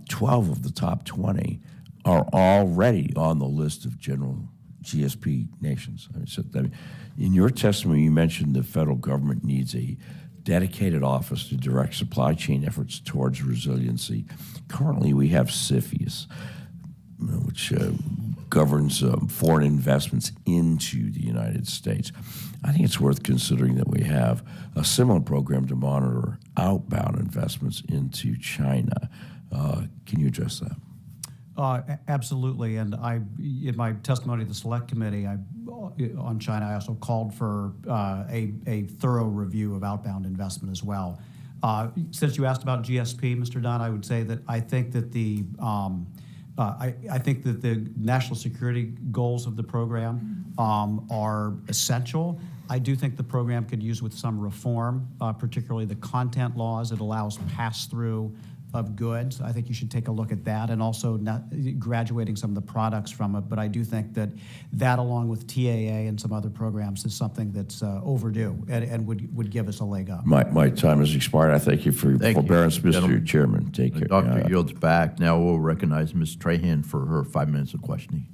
12 of the top 20 are already on the list of general GSP nations. In your testimony, you mentioned the federal government needs a dedicated office to direct supply chain efforts towards resiliency. Currently, we have CFIUS, which governs foreign investments into the United States. I think it's worth considering that we have a similar program to monitor outbound investments into China. Can you address that? Absolutely, and in my testimony to the Select Committee on China, I also called for a thorough review of outbound investment as well. Since you asked about GSP, Mr. Dunn, I would say that I think that the national security goals of the program are essential. I do think the program could use with some reform, particularly the content laws. It allows pass-through of goods. I think you should take a look at that, and also graduating some of the products from it. But I do think that along with TAA and some other programs is something that's overdue and would give us a leg up. My time has expired. I thank you for your forbearance, Mr. Chairman. Take care. Doctor yields back. Now we'll recognize Ms. Trahan for her 5 minutes of questioning.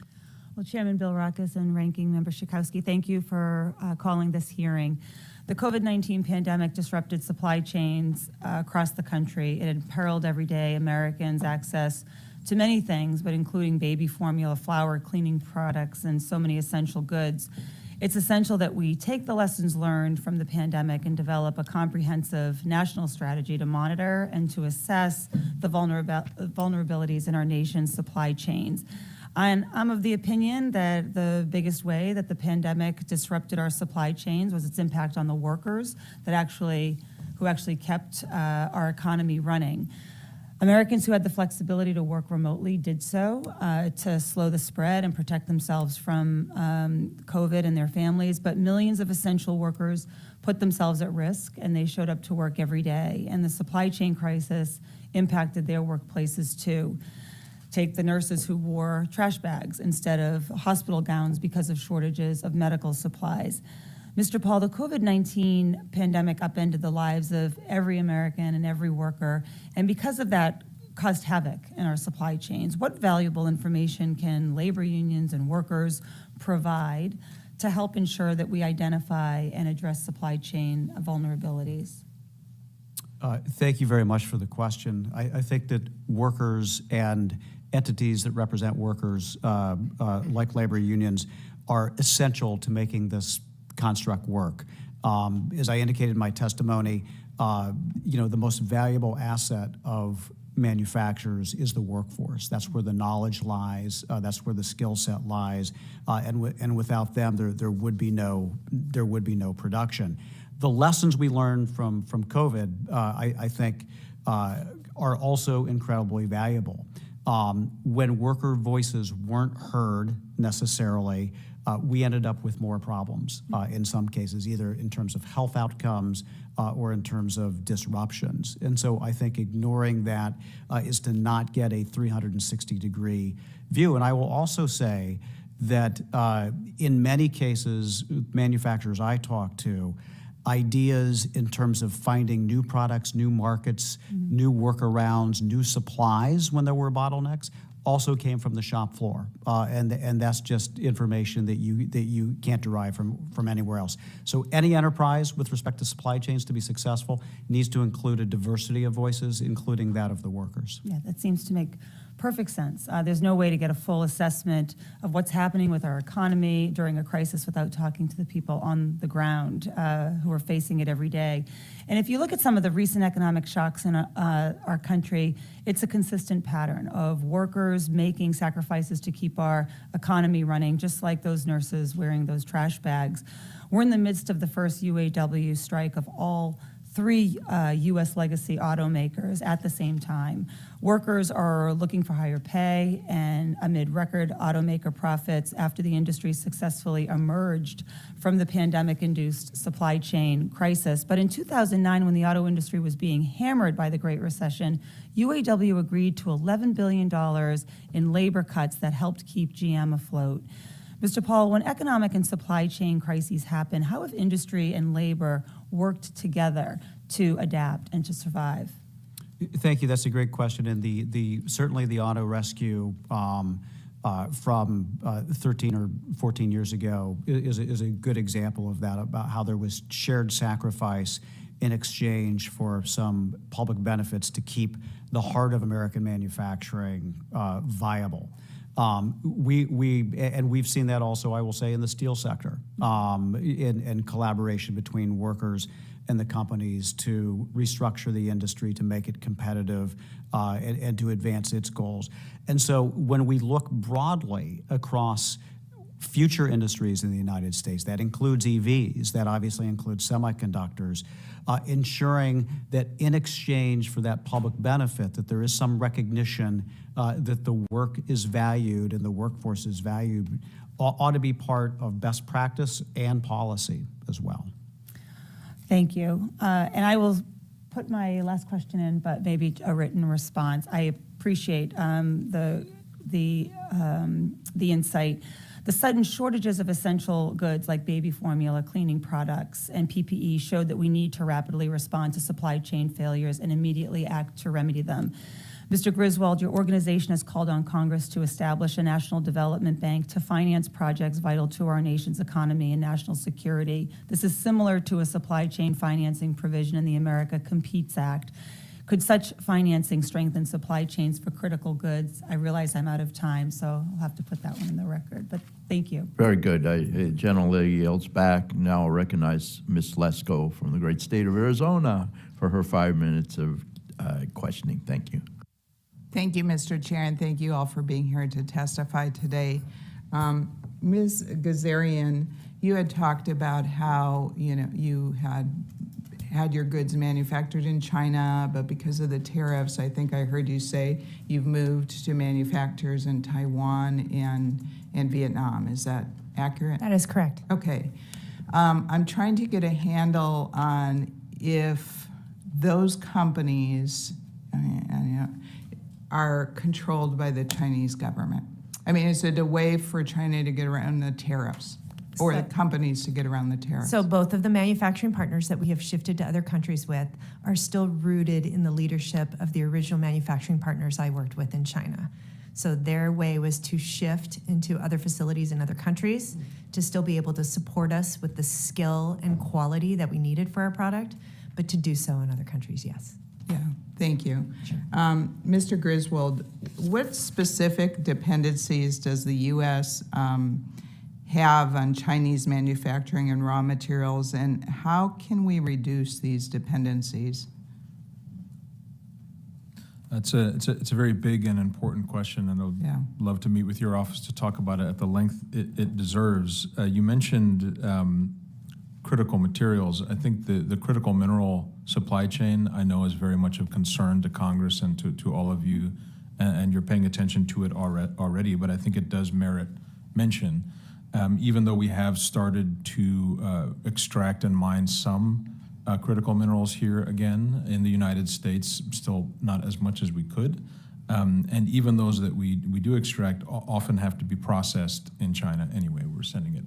Well, Chairman Bilirakis and Ranking Member Schakowsky, thank you for calling this hearing. The COVID-19 pandemic disrupted supply chains across the country. It imperiled everyday Americans' access to many things, but including baby formula, flour, cleaning products, and so many essential goods. It's essential that we take the lessons learned from the pandemic and develop a comprehensive national strategy to monitor and to assess the vulnerabilities in our nation's supply chains. And I'm of the opinion that the biggest way that the pandemic disrupted our supply chains was its impact on the workers who actually kept our economy running. Americans who had the flexibility to work remotely did so to slow the spread and protect themselves from COVID and their families, but millions of essential workers put themselves at risk, and they showed up to work every day. And the supply chain crisis impacted their workplaces too. Take the nurses who wore trash bags instead of hospital gowns because of shortages of medical supplies. Mr. Paul, the COVID-19 pandemic upended the lives of every American and every worker, and because of that, caused havoc in our supply chains. What valuable information can labor unions and workers provide to help ensure that we identify and address supply chain vulnerabilities? Thank you very much for the question. I think that workers and entities that represent workers, like labor unions, are essential to making this construct work. As I indicated in my testimony, the most valuable asset of manufacturers is the workforce. That's where the knowledge lies. That's where the skill set lies. And without them, there would be no production. The lessons we learned from COVID, I think, are also incredibly valuable. When worker voices weren't heard necessarily, we ended up with more problems in some cases, either in terms of health outcomes or in terms of disruptions. And so I think ignoring that is to not get a 360-degree view. And I will also say that in many cases, manufacturers I talk to, ideas in terms of finding new products, new markets, new workarounds, new supplies when there were bottlenecks also came from the shop floor, and that's just information that you can't derive from anywhere else. So any enterprise with respect to supply chains to be successful needs to include a diversity of voices, including that of the workers. Yeah, that seems to make perfect sense. There's no way to get a full assessment of what's happening with our economy during a crisis without talking to the people on the ground who are facing it every day. And if you look at some of the recent economic shocks in our country, it's a consistent pattern of workers making sacrifices to keep our economy running, just like those nurses wearing those trash bags. We're in the midst of the first UAW strike of all 3 U.S. legacy automakers at the same time. Workers are looking for higher pay, and amid record automaker profits after the industry successfully emerged from the pandemic-induced supply chain crisis. But in 2009, when the auto industry was being hammered by the Great Recession, UAW agreed to $11 billion in labor cuts that helped keep GM afloat. Mr. Paul, when economic and supply chain crises happen, how have industry and labor worked together to adapt and to survive? Thank you. That's a great question. And certainly the auto rescue from 13 or 14 years ago is a good example of that, about how there was shared sacrifice in exchange for some public benefits to keep the heart of American manufacturing viable. We've seen that also, I will say, in the steel sector, in collaboration between workers and the companies to restructure the industry to make it competitive and to advance its goals. And so when we look broadly across future industries in the United States, that includes EVs, that obviously includes semiconductors, ensuring that in exchange for that public benefit, that there is some recognition that the work is valued and the workforce is valued, ought to be part of best practice and policy as well. Thank you. And I will put my last question in, but maybe a written response. I appreciate the insight. The sudden shortages of essential goods like baby formula, cleaning products, and PPE showed that we need to rapidly respond to supply chain failures and immediately act to remedy them. Mr. Griswold, your organization has called on Congress to establish a national development bank to finance projects vital to our nation's economy and national security. This is similar to a supply chain financing provision in the America Competes Act. Could such financing strengthen supply chains for critical goods? I realize I'm out of time, so I'll have to put that one in the record, but thank you. Very good. Gentlelady yields back. Now I'll recognize Ms. Lesko from the great state of Arizona for her 5 minutes of questioning. Thank you. Thank you, Mr. Chair, and thank you all for being here to testify today. Ms. Ghazarian, you had talked about how you had your goods manufactured in China, but because of the tariffs, I think I heard you say you've moved to manufacturers in Taiwan and Vietnam. Is that accurate? That is correct. Okay. I'm trying to get a handle on if those companies are controlled by the Chinese government. I mean, is it a way for China to get around the tariffs? Or the companies to get around the tariffs? So both of the manufacturing partners that we have shifted to other countries with are still rooted in the leadership of the original manufacturing partners I worked with in China. So their way was to shift into other facilities in other countries to still be able to support us with the skill and quality that we needed for our product, but to do so in other countries, yes. Yeah, thank you. Sure. Mr. Griswold, what specific dependencies does the U.S. have on Chinese manufacturing and raw materials, and how can we reduce these dependencies? It's a very big and important question, and I'd love to meet with your office to talk about it at the length it deserves. You mentioned critical materials. I think the critical mineral supply chain, I know, is very much of concern to Congress and to all of you, and you're paying attention to it already, but I think it does merit mention. Even though we have started to extract and mine some critical minerals here again in the United States, still not as much as we could. And even those that we do extract often have to be processed in China anyway. We're sending it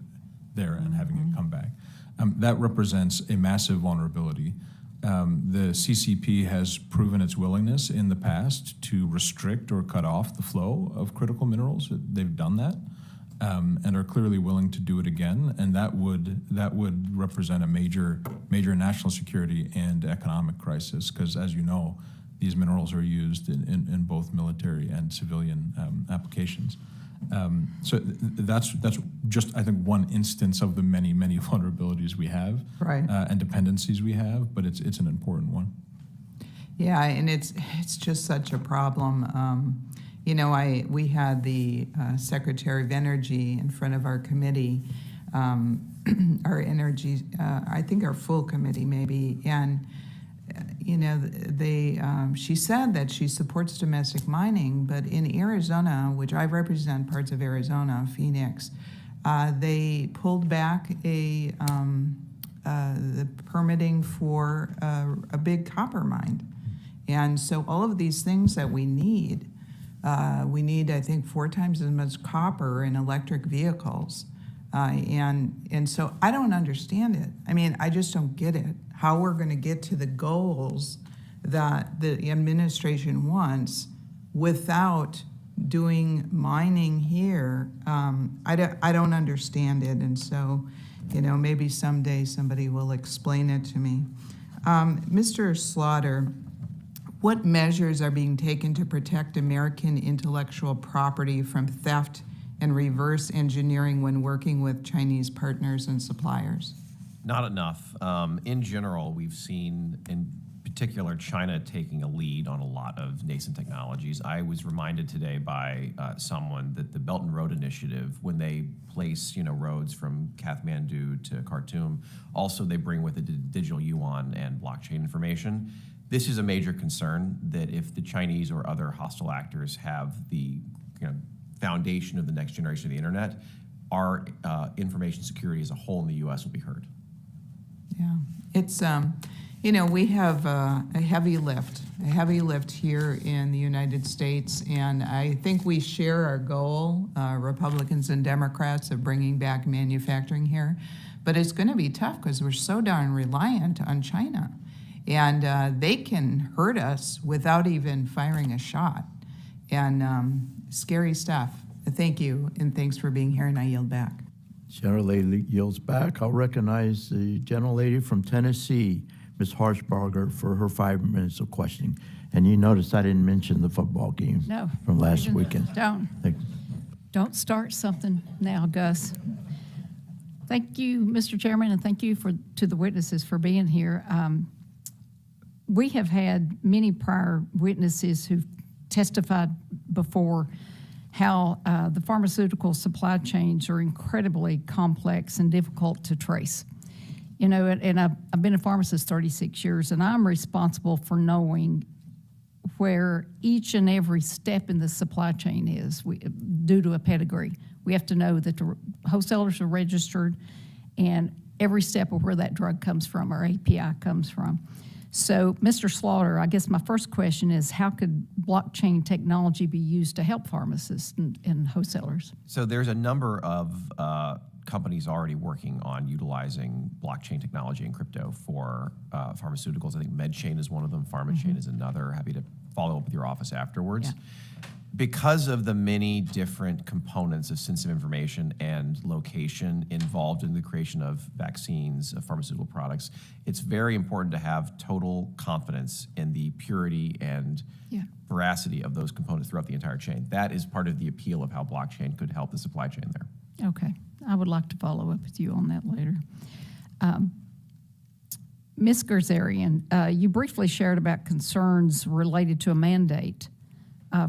there and having it come back. That represents a massive vulnerability. The CCP has proven its willingness in the past to restrict or cut off the flow of critical minerals. They've done that. And are clearly willing to do it again, and that would represent a major national security and economic crisis, because as you know, these minerals are used in both military and civilian applications. So that's just, I think, one instance of the many vulnerabilities we have, right, and dependencies we have, but it's an important one. Yeah, and it's just such a problem. You know, we had the Secretary of Energy in front of our committee, our energy, I think our full committee maybe, and you know, she said that she supports domestic mining, but in Arizona, which I represent parts of Arizona, Phoenix, they pulled back the permitting for a big copper mine, and so all of these things that we need, I think, 4 times as much copper in electric vehicles. And so I don't understand it. I mean, I just don't get it, how we're going to get to the goals that the administration wants without doing mining here. I don't understand it. And so, you know, maybe someday somebody will explain it to me. Mr. Slaughter, what measures are being taken to protect American intellectual property from theft and reverse engineering when working with Chinese partners and suppliers? Not enough. In general, we've seen, in particular, China taking a lead on a lot of nascent technologies. I was reminded today by someone that the Belt and Road Initiative, when they place, you know, roads from Kathmandu to Khartoum, also they bring with it digital yuan and blockchain information. This is a major concern, that if the Chinese or other hostile actors have the foundation of the next generation of the internet, our information security as a whole in the U.S. will be hurt. Yeah, it's, you know, we have a heavy lift here in the United States, and I think we share our goal, Republicans and Democrats, of bringing back manufacturing here, but it's going to be tough because we're so darn reliant on China. And they can hurt us without even firing a shot. And scary stuff. Thank you, and thanks for being here, and I yield back. Gentlelady yields back. I'll recognize the gentlelady from Tennessee, Ms. Harshbarger, for her 5 minutes of questioning. And you notice I didn't mention the football game from last weekend. Don't start something now, Gus. Thank you, Mr. Chairman, and thank you to the witnesses for being here. We have had many prior witnesses who've testified before how the pharmaceutical supply chains are incredibly complex and difficult to trace. You know, and I've been a pharmacist 36 years, and I'm responsible for knowing where each and every step in the supply chain is due to a pedigree. We have to know that the wholesalers are registered and every step of where that drug comes from or API comes from. So, Mr. Slaughter, I guess my first question is, how could blockchain technology be used to help pharmacists and wholesalers? So there's a number of companies already working on utilizing blockchain technology and crypto for pharmaceuticals. I think MedChain is one of them, PharmaChain is another. Happy to follow up with your office afterwards. Yeah. Because of the many different components of sensitive information and location involved in the creation of vaccines, of pharmaceutical products, it's very important to have total confidence in the purity and veracity of those components throughout the entire chain. That is part of the appeal of how blockchain could help the supply chain there. Okay, I would like to follow up with you on that later. Ms. Ghazarian, you briefly shared about concerns related to a mandate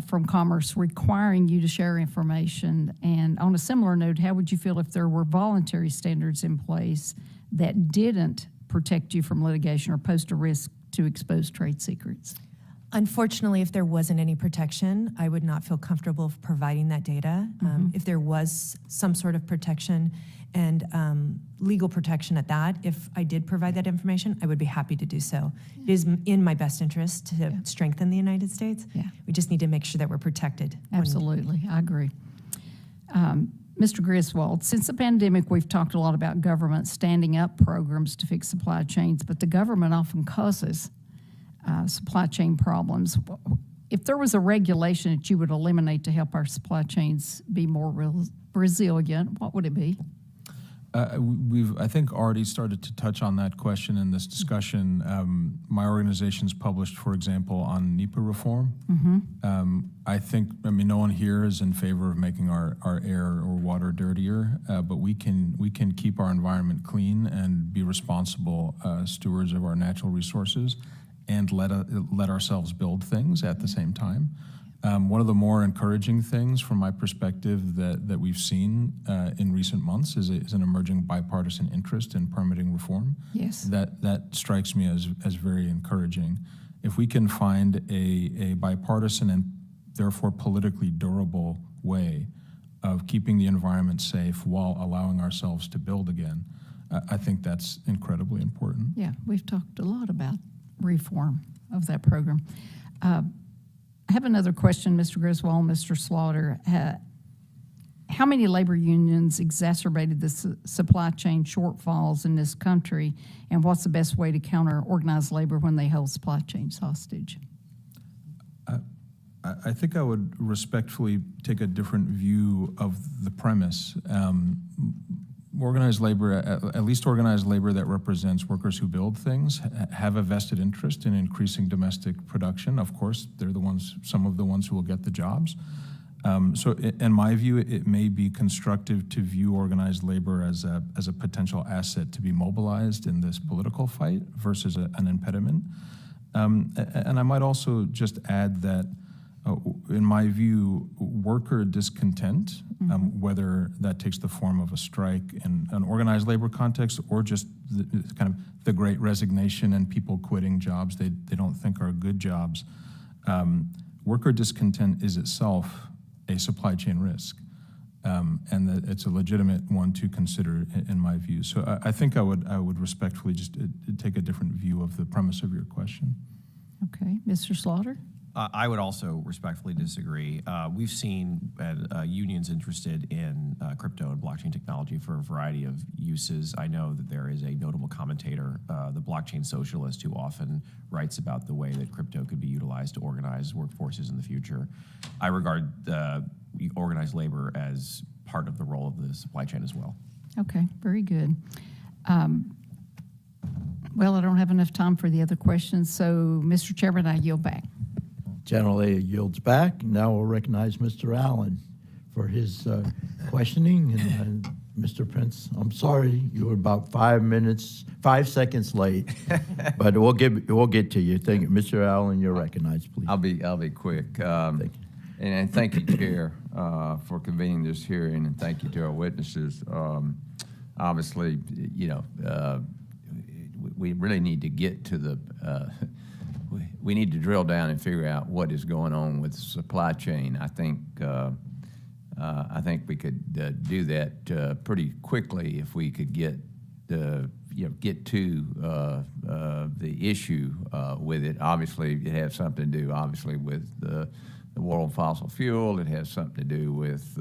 from Commerce requiring you to share information. And on a similar note, how would you feel if there were voluntary standards in place that didn't protect you from litigation or pose a risk to expose trade secrets? Unfortunately, if there wasn't any protection, I would not feel comfortable providing that data. If there was some sort of protection and legal protection at that, if I did provide that information, I would be happy to do so. It is in my best interest to strengthen the United States. Yeah. We just need to make sure that we're protected. Absolutely, I agree. Mr. Griswold, since the pandemic, we've talked a lot about government standing up programs to fix supply chains, but the government often causes supply chain problems. If there was a regulation that you would eliminate to help our supply chains be more resilient, what would it be? We've, I think, already started to touch on that question in this discussion. My organization's published, for example, on NEPA reform. I think, no one here is in favor of making our air or water dirtier, but we can keep our environment clean and be responsible stewards of our natural resources and let ourselves build things at the same time. One of the more encouraging things from my perspective that we've seen in recent months is an emerging bipartisan interest in permitting reform. Yes. That strikes me as very encouraging. If we can find a bipartisan and therefore politically durable way of keeping the environment safe while allowing ourselves to build again, I think that's incredibly important. Yeah, we've talked a lot about reform of that program. I have another question, Mr. Griswold, Mr. Slaughter. How many labor unions exacerbated the supply chain shortfalls in this country, and what's the best way to counter organized labor when they hold supply chains hostage? I think I would respectfully take a different view of the premise. Organized labor, at least organized labor that represents workers who build things, have a vested interest in increasing domestic production. Of course, they're some of the ones who will get the jobs. So in my view, it may be constructive to view organized labor as a potential asset to be mobilized in this political fight versus an impediment. And I might also just add that in my view, worker discontent, whether that takes the form of a strike in an organized labor context or just the great resignation and people quitting jobs they don't think are good jobs, worker discontent is itself a supply chain risk, and that it's a legitimate one to consider in my view. So I think I would respectfully just take a different view of the premise of your question. Okay, Mr. Slaughter? I would also respectfully disagree. We've seen unions interested in crypto and blockchain technology for a variety of uses. I know that there is a notable commentator, the blockchain socialist, who often writes about the way that crypto could be utilized to organize workforces in the future. I regard organized labor as part of the role of the supply chain as well. Okay, very good. Well, I don't have enough time for the other questions, so Mr. Chairman, I yield back. General Lady yields back. Now we'll recognize Mr. Allen for his questioning. And Mr. Prince, I'm sorry, you were about 5 seconds late, but we'll get to you. Thank you, Mr. Allen. You're recognized, please. I'll be quick. And thank you, Chair, for convening this hearing, and thank you to our witnesses. Obviously, we really need to get to the. We need to drill down and figure out what is going on with the supply chain. I think we could do that pretty quickly if we could get to the issue with it. Obviously, it has something to do, obviously, with the war on fossil fuel. It has something to do with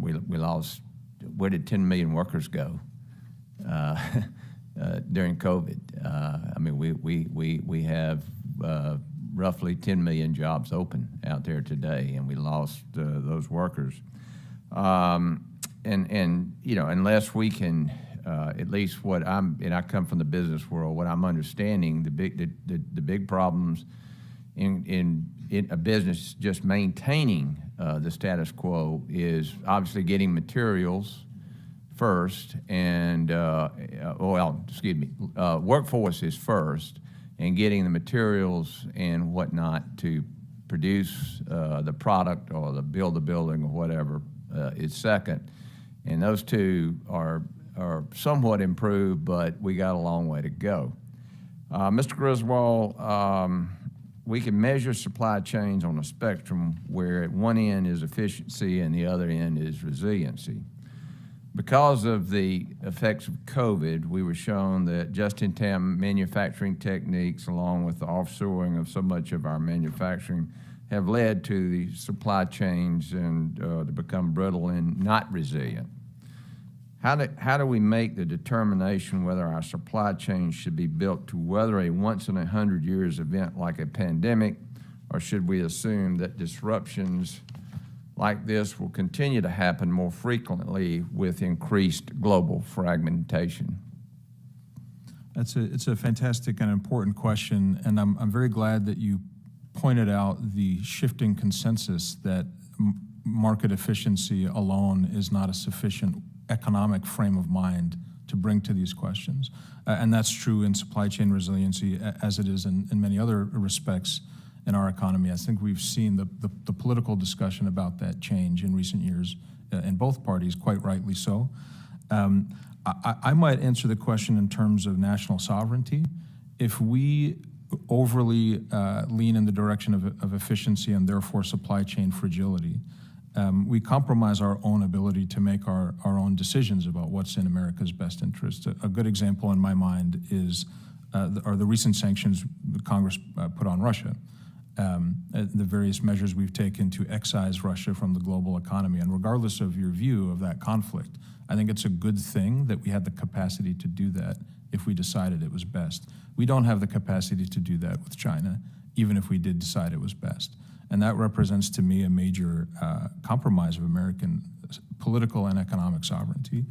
we lost. Where did 10 million workers go during COVID? We have roughly 10 million jobs open out there today, and we lost those workers. Unless we can, at least I come from the business world, what I'm understanding, the big problems in a business just maintaining the status quo is obviously getting materials first, and workforce is first, and getting the materials and whatnot to produce the product or build the building or whatever is second. And those two are somewhat improved, but we got a long way to go. Mr. Griswold, we can measure supply chains on a spectrum where at one end is efficiency and the other end is resiliency. Because of the effects of COVID, we were shown that just-in-time manufacturing techniques, along with the offshoring of so much of our manufacturing, have led to the supply chains and to become brittle and not resilient. How do we make the determination whether our supply chain should be built to weather a once-in-100-years event like a pandemic, or should we assume that disruptions like this will continue to happen more frequently with increased global fragmentation? It's a fantastic and important question, and I'm very glad that you pointed out the shifting consensus that market efficiency alone is not a sufficient economic frame of mind to bring to these questions. And that's true in supply chain resiliency as it is in many other respects in our economy. I think we've seen the political discussion about that change in recent years in both parties, quite rightly so. I might answer the question in terms of national sovereignty. If we overly lean in the direction of efficiency and therefore supply chain fragility, we compromise our own ability to make our own decisions about what's in America's best interest. A good example in my mind are the recent sanctions Congress put on Russia. The various measures we've taken to excise Russia from the global economy. And regardless of your view of that conflict, I think it's a good thing that we had the capacity to do that if we decided it was best. We don't have the capacity to do that with China, even if we did decide it was best. And that represents to me a major compromise of American political and economic sovereignty.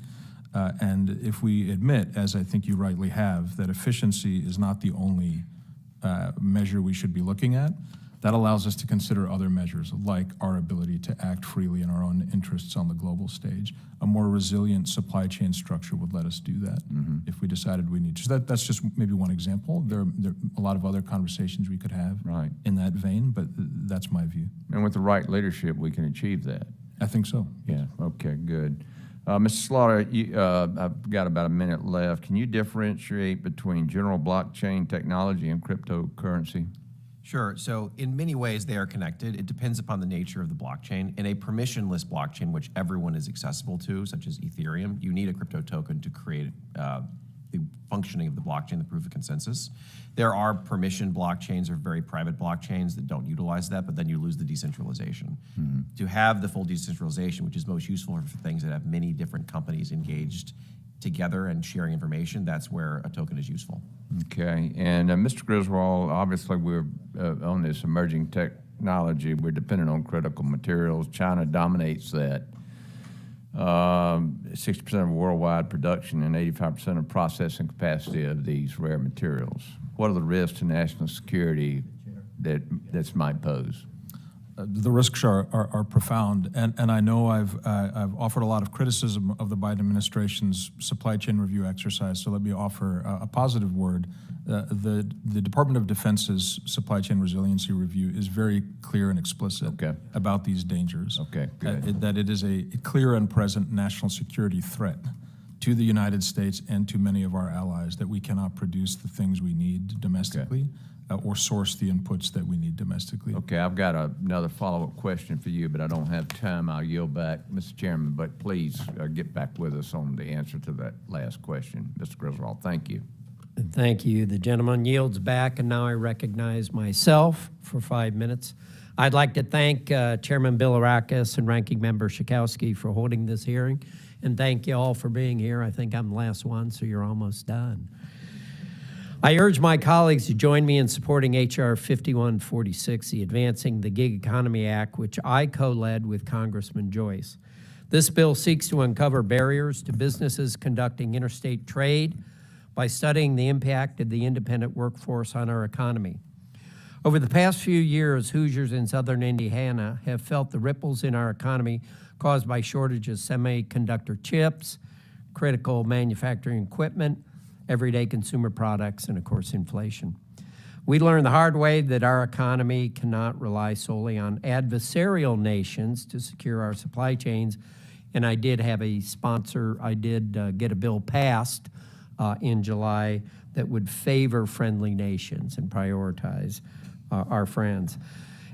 And if we admit, as I think you rightly have, that efficiency is not the only measure we should be looking at, that allows us to consider other measures, like our ability to act freely in our own interests on the global stage. A more resilient supply chain structure would let us do that if we decided we need to. So that's just maybe one example. There are a lot of other conversations we could have in that vein, but that's my view. And with the right leadership, we can achieve that. I think so. Yeah, okay, good. Mr. Slaughter, I've got about a minute left. Can you differentiate between general blockchain technology and cryptocurrency? Sure. So in many ways, they are connected. It depends upon the nature of the blockchain. In a permissionless blockchain, which everyone is accessible to, such as Ethereum, you need a crypto token to create the functioning of the blockchain, the proof of consensus. There are permission blockchains or very private blockchains that don't utilize that, but then you lose the decentralization. To have the full decentralization, which is most useful for things that have many different companies engaged together and sharing information, that's where a token is useful. Okay, and Mr. Griswold, obviously we're on this emerging technology, we're dependent on critical materials. China dominates that. 60% of worldwide production and 85% of processing capacity of these rare materials. What are the risks to national security that this might pose? The risks are profound, and I know I've offered a lot of criticism of the Biden administration's supply chain review exercise, so let me offer a positive word. The Department of Defense's supply chain resiliency review is very clear and explicit about these dangers. Okay, good. That it is a clear and present national security threat to the United States and to many of our allies that we cannot produce the things we need domestically. Or source the inputs that we need domestically. Okay, I've got another follow-up question for you, but I don't have time. I'll yield back, Mr. Chairman, but please get back with us on the answer to that last question. Mr. Griswold, thank you. Thank you. The gentleman yields back, and now I recognize myself for 5 minutes. I'd like to thank Chairman Bilirakis and Ranking Member Schakowsky for holding this hearing, and thank you all for being here. I think I'm the last one, so you're almost done. I urge my colleagues to join me in supporting H.R. 5146, the Advancing the Gig Economy Act, which I co-led with Congressman Joyce. This bill seeks to uncover barriers to businesses conducting interstate trade by studying the impact of the independent workforce on our economy. Over the past few years, Hoosiers in southern Indiana have felt the ripples in our economy caused by shortages of semiconductor chips, critical manufacturing equipment, everyday consumer products, and of course, inflation. We learned the hard way that our economy cannot rely solely on adversarial nations to secure our supply chains, and I did have a sponsor, I did get a bill passed in July that would favor friendly nations and prioritize our friends.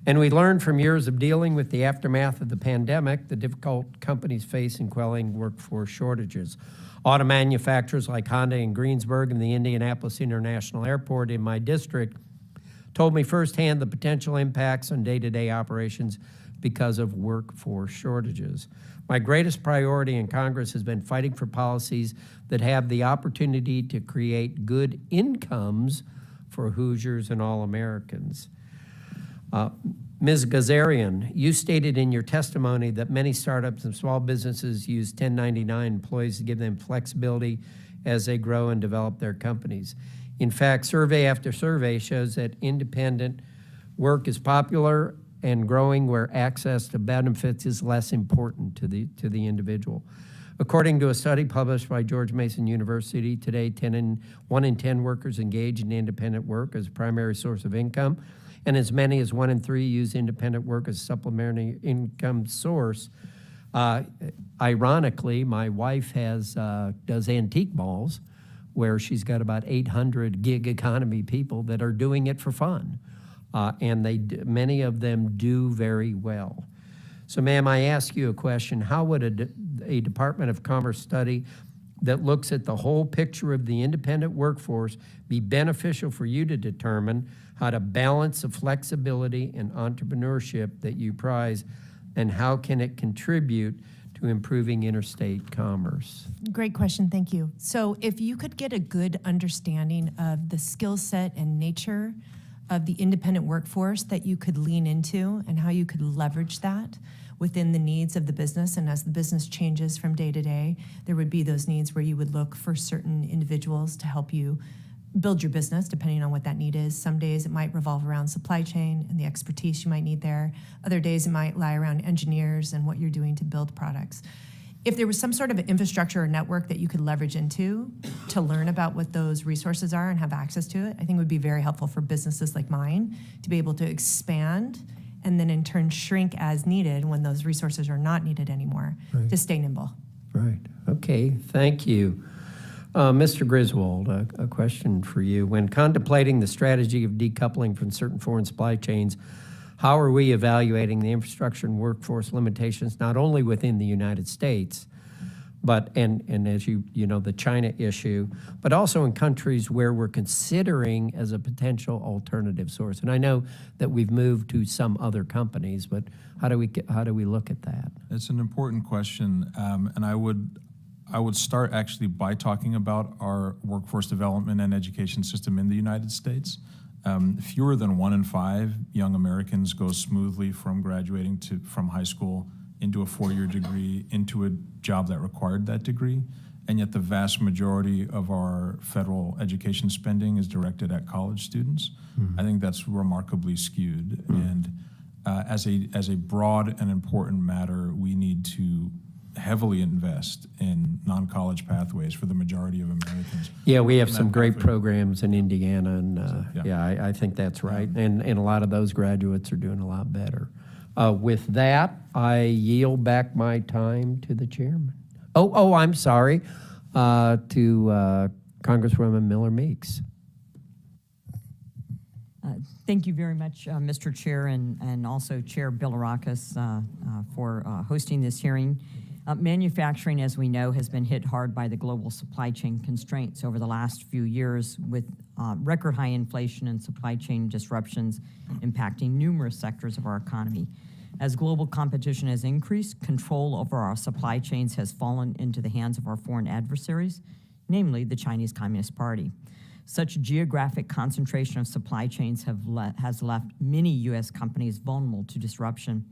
And we learned from years of dealing with the aftermath of the pandemic, the difficult companies face in quelling workforce shortages. Auto manufacturers like Honda in Greensburg and the Indianapolis International Airport in my district told me firsthand the potential impacts on day-to-day operations because of workforce shortages. My greatest priority in Congress has been fighting for policies that have the opportunity to create good incomes for Hoosiers and all Americans. Ms. Ghazarian, you stated in your testimony that many startups and small businesses use 1099 employees to give them flexibility as they grow and develop their companies. In fact, survey after survey shows that independent work is popular and growing where access to benefits is less important to the individual. According to a study published by George Mason University, today 1 in 10 workers engage in independent work as a primary source of income, and as many as 1 in 3 use independent work as a supplementary income source. Ironically, my wife does antique malls where she's got about 800 gig economy people that are doing it for fun. And many of them do very well. So ma'am, I ask you a question. How would a Department of Commerce study that looks at the whole picture of the independent workforce be beneficial for you to determine how to balance the flexibility and entrepreneurship that you prize, and how can it contribute to improving interstate commerce? Great question, thank you. So if you could get a good understanding of the skill set and nature of the independent workforce that you could lean into and how you could leverage that within the needs of the business, and as the business changes from day to day, there would be those needs where you would look for certain individuals to help you build your business depending on what that need is. Some days it might revolve around supply chain and the expertise you might need there. Other days it might lie around engineers and what you're doing to build products. If there was some sort of an infrastructure or network that you could leverage into to learn about what those resources are and have access to it, I think it would be very helpful for businesses like mine to be able to expand and then in turn shrink as needed when those resources are not needed anymore, Right. to stay nimble. Right, okay, thank you. Mr. Griswold, a question for you. When contemplating the strategy of decoupling from certain foreign supply chains, how are we evaluating the infrastructure and workforce limitations, not only within the United States, but, and as you know, the China issue, but also in countries where we're considering as a potential alternative source? And I know that we've moved to some other companies, but how do we look at that? It's an important question, and I would start actually by talking about our workforce development and education system in the United States. Fewer than 1 in 5 young Americans go smoothly from graduating from high school into a 4-year degree, into a job that required that degree, and yet the vast majority of our federal education spending is directed at college students. Mm-hmm. I think that's remarkably skewed, mm-hmm. and as a broad and important matter, we need to heavily invest in non-college pathways for the majority of Americans. Yeah, we have some great programs in Indiana, and I think that's right. And a lot of those graduates are doing a lot better. With that, I yield back my time to the chairman. I'm sorry, to Congresswoman Miller Meeks. Thank you very much, Mr. Chair, and also Chair Bilirakis for hosting this hearing. Manufacturing, as we know, has been hit hard by the global supply chain constraints over the last few years, with record high inflation and supply chain disruptions impacting numerous sectors of our economy. As global competition has increased, control over our supply chains has fallen into the hands of our foreign adversaries, namely the Chinese Communist Party. Such geographic concentration of supply chains has left many U.S. companies vulnerable to disruption.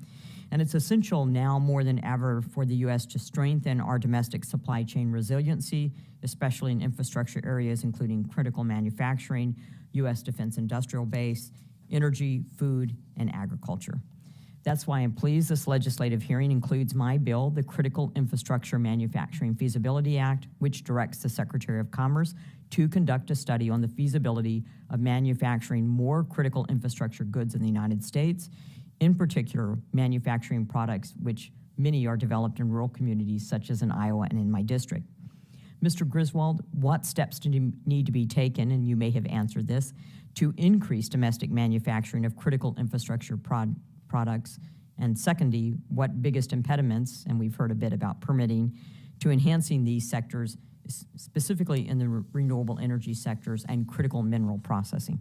And it's essential now more than ever for the U.S. to strengthen our domestic supply chain resiliency, especially in infrastructure areas including critical manufacturing, U.S. defense industrial base, energy, food, and agriculture. That's why I'm pleased this legislative hearing includes my bill, the Critical Infrastructure Manufacturing Feasibility Act, which directs the Secretary of Commerce to conduct a study on the feasibility of manufacturing more critical infrastructure goods in the United States, in particular, manufacturing products which many are developed in rural communities such as in Iowa and in my district. Mr. Griswold, what steps need to be taken, and you may have answered this, to increase domestic manufacturing of critical infrastructure products? And secondly, what biggest impediments, and we've heard a bit about permitting, to enhancing these sectors, specifically in the renewable energy sectors and critical mineral processing?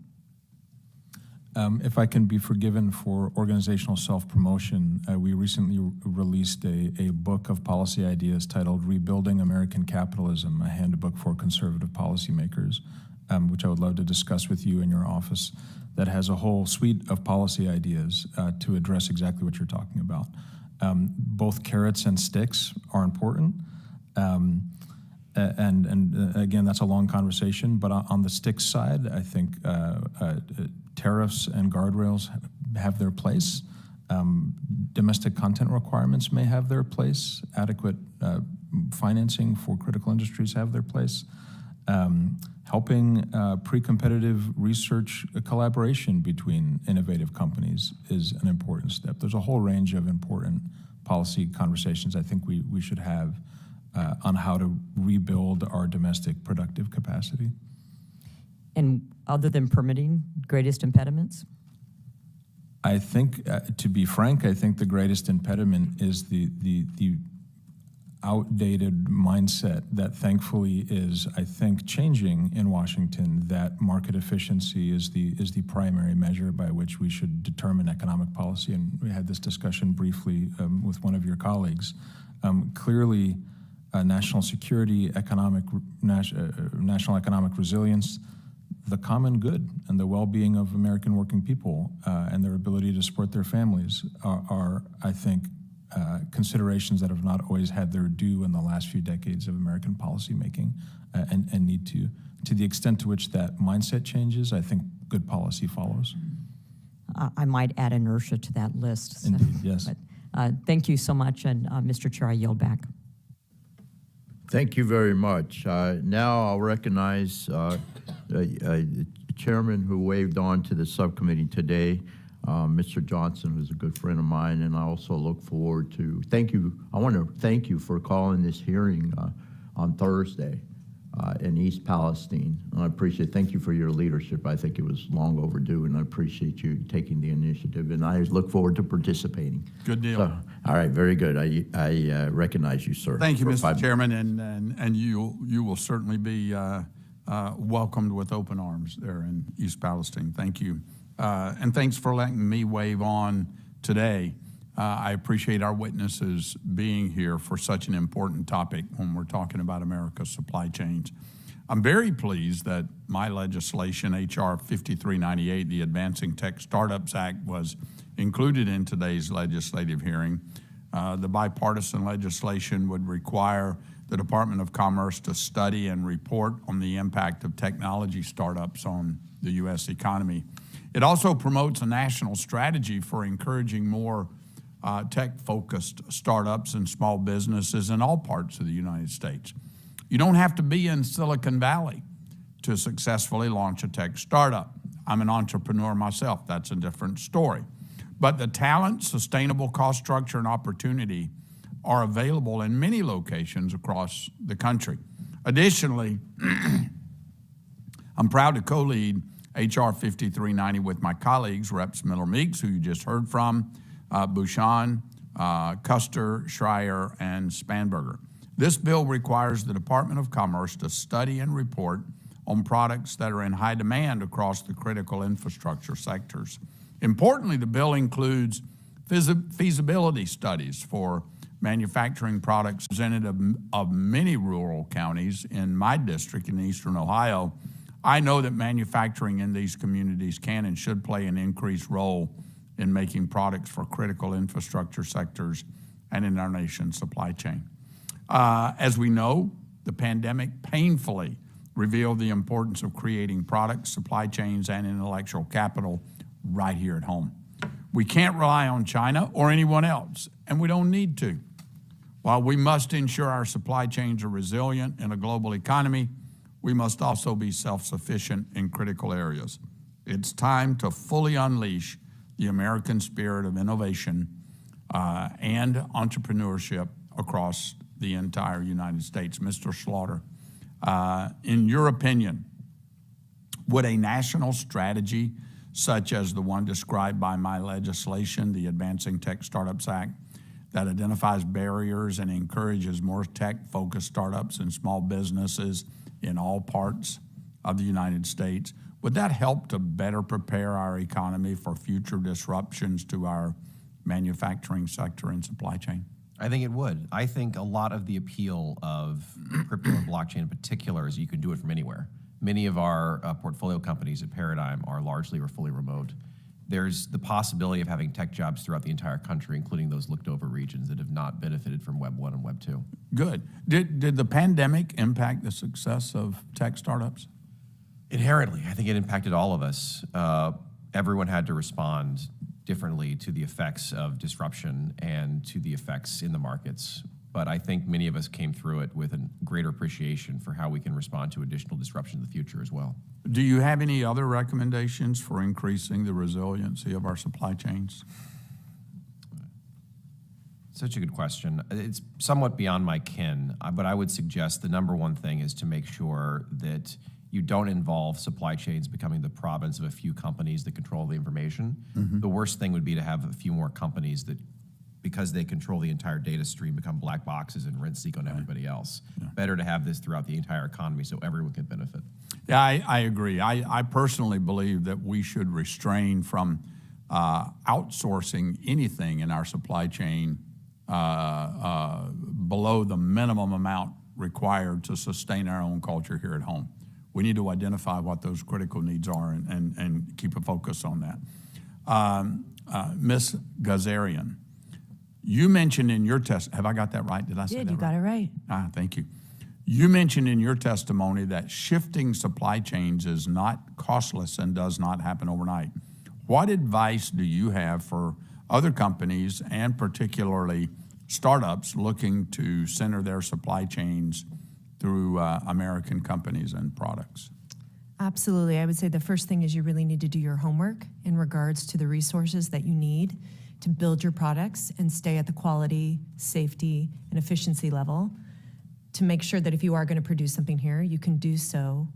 If I can be forgiven for organizational self-promotion, we recently released a book of policy ideas titled Rebuilding American Capitalism, a handbook for conservative policymakers, which I would love to discuss with you in your office, that has a whole suite of policy ideas to address exactly what you're talking about. Both carrots and sticks are important. And again, that's a long conversation, but on the sticks side, I think tariffs and guardrails have their place. Domestic content requirements may have their place. Adequate financing for critical industries have their place. Helping pre-competitive research collaboration between innovative companies is an important step. There's a whole range of important policy conversations I think we should have on how to rebuild our domestic productive capacity. And other than permitting, greatest impediments? I think, to be frank, I think the greatest impediment is the outdated mindset that thankfully is, I think, changing in Washington, that market efficiency is the primary measure by which we should determine economic policy. And we had this discussion briefly with one of your colleagues. Clearly, national security, national economic resilience, the common good and the well-being of American working people and their ability to support their families are I think, considerations that have not always had their due in the last few decades of American policymaking and need to the extent to which that mindset changes, I think good policy follows. I might add inertia to that list. Indeed, yes. But, thank you so much, and Mr. Chair, I yield back. Thank you very much. Now I'll recognize a chairman who waved on to the subcommittee today, Mr. Johnson, who's a good friend of mine, and I also look forward to, I want to thank you for calling this hearing on Thursday in East Palestine. And I appreciate, thank you for your leadership. I think it was long overdue, and I appreciate you taking the initiative, and I look forward to participating. Good deal. So, all right, very good. I recognize you, sir. Thank you, Mr. Chairman, and you will certainly be welcomed with open arms there in East Palestine. Thank you. And thanks for letting me wave on today. I appreciate our witnesses being here for such an important topic when we're talking about America's supply chains. I'm very pleased that my legislation, H.R. 5398, the Advancing Tech Startups Act, was included in today's legislative hearing. The bipartisan legislation would require the Department of Commerce to study and report on the impact of technology startups on the U.S. economy. It also promotes a national strategy for encouraging more tech-focused startups and small businesses in all parts of the United States. You don't have to be in Silicon Valley to successfully launch a tech startup. I'm an entrepreneur myself. That's a different story. But the talent, sustainable cost structure, and opportunity are available in many locations across the country. Additionally, I'm proud to co-lead H.R. 5390 with my colleagues, Reps. Miller Meeks, who you just heard from, Bouchon, Custer, Schreier, and Spanberger. This bill requires the Department of Commerce to study and report on products that are in high demand across the critical infrastructure sectors. Importantly, the bill includes feasibility studies for manufacturing products representative of many rural counties in my district in eastern Ohio. I know that manufacturing in these communities can and should play an increased role in making products for critical infrastructure sectors and in our nation's supply chain. As we know, the pandemic painfully revealed the importance of creating products, supply chains, and intellectual capital right here at home. We can't rely on China or anyone else, and we don't need to. While we must ensure our supply chains are resilient in a global economy, we must also be self-sufficient in critical areas. It's time to fully unleash the American spirit of innovation and entrepreneurship across the entire United States. Mr. Slaughter, in your opinion, would a national strategy such as the one described by my legislation, the Advancing Tech Startups Act, that identifies barriers and encourages more tech-focused startups and small businesses in all parts of the United States, would that help to better prepare our economy for future disruptions to our manufacturing sector and supply chain? I think it would. I think a lot of the appeal of crypto and blockchain in particular is you can do it from anywhere. Many of our portfolio companies at Paradigm are largely or fully remote. There's the possibility of having tech jobs throughout the entire country, including those looked over regions that have not benefited from Web 1 and Web 2. Good. Did the pandemic impact the success of tech startups? Inherently, I think it impacted all of us. Everyone had to respond differently to the effects of disruption and to the effects in the markets. But I think many of us came through it with a greater appreciation for how we can respond to additional disruption in the future as well. Do you have any other recommendations for increasing the resiliency of our supply chains? Such a good question. It's somewhat beyond my ken, but I would suggest the number one thing is to make sure that you don't involve supply chains becoming the province of a few companies that control the information. The worst thing would be to have a few more companies that, because they control the entire data stream, become black boxes and rent seek on everybody else. Better to have this throughout the entire economy so everyone can benefit. Yeah, I agree. I personally believe that we should restrain from outsourcing anything in our supply chain below the minimum amount required to sustain our own culture here at home. We need to identify what those critical needs are and keep a focus on that. Ms. Ghazarian, you mentioned in your have I got that right? Did I say that right? You got it right. Thank you. You mentioned in your testimony that shifting supply chains is not costless and does not happen overnight. What advice do you have for other companies and particularly startups looking to center their supply chains through American companies and products? Absolutely. I would say the first thing is you really need to do your homework in regards to the resources that you need to build your products and stay at the quality, safety, and efficiency level to make sure that if you are going to produce something here, you can do so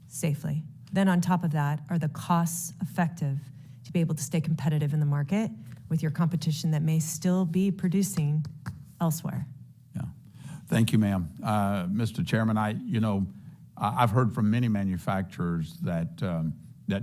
safely. Then on top of that, are the costs effective to be able to stay competitive in the market with your competition that may still be producing elsewhere? Thank you, ma'am. Mr. Chairman, I've heard from many manufacturers that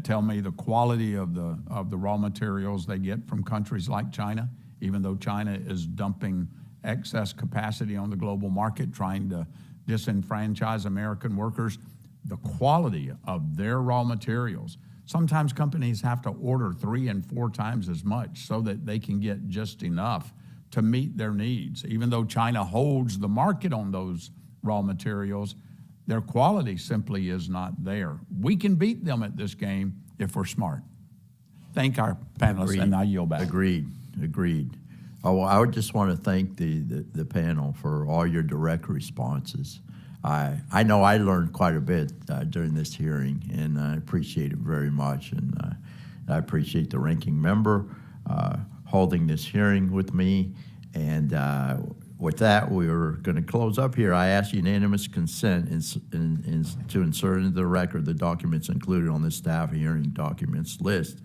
tell me the quality of the raw materials they get from countries like China, even though China is dumping excess capacity on the global market, trying to disenfranchise American workers, the quality of their raw materials. Sometimes companies have to order 3 and 4 times as much so that they can get just enough to meet their needs. Even though China holds the market on those raw materials, their quality simply is not there. We can beat them at this game if we're smart. Thank our panelists, and I yield back. Agreed. Oh, I would just want to thank the panel for all your direct responses. I know I learned quite a bit during this hearing, and I appreciate it very much. And I appreciate the ranking member holding this hearing with me. And with that, we're going to close up here. I ask unanimous consent to insert into the record the documents included on the staff hearing documents list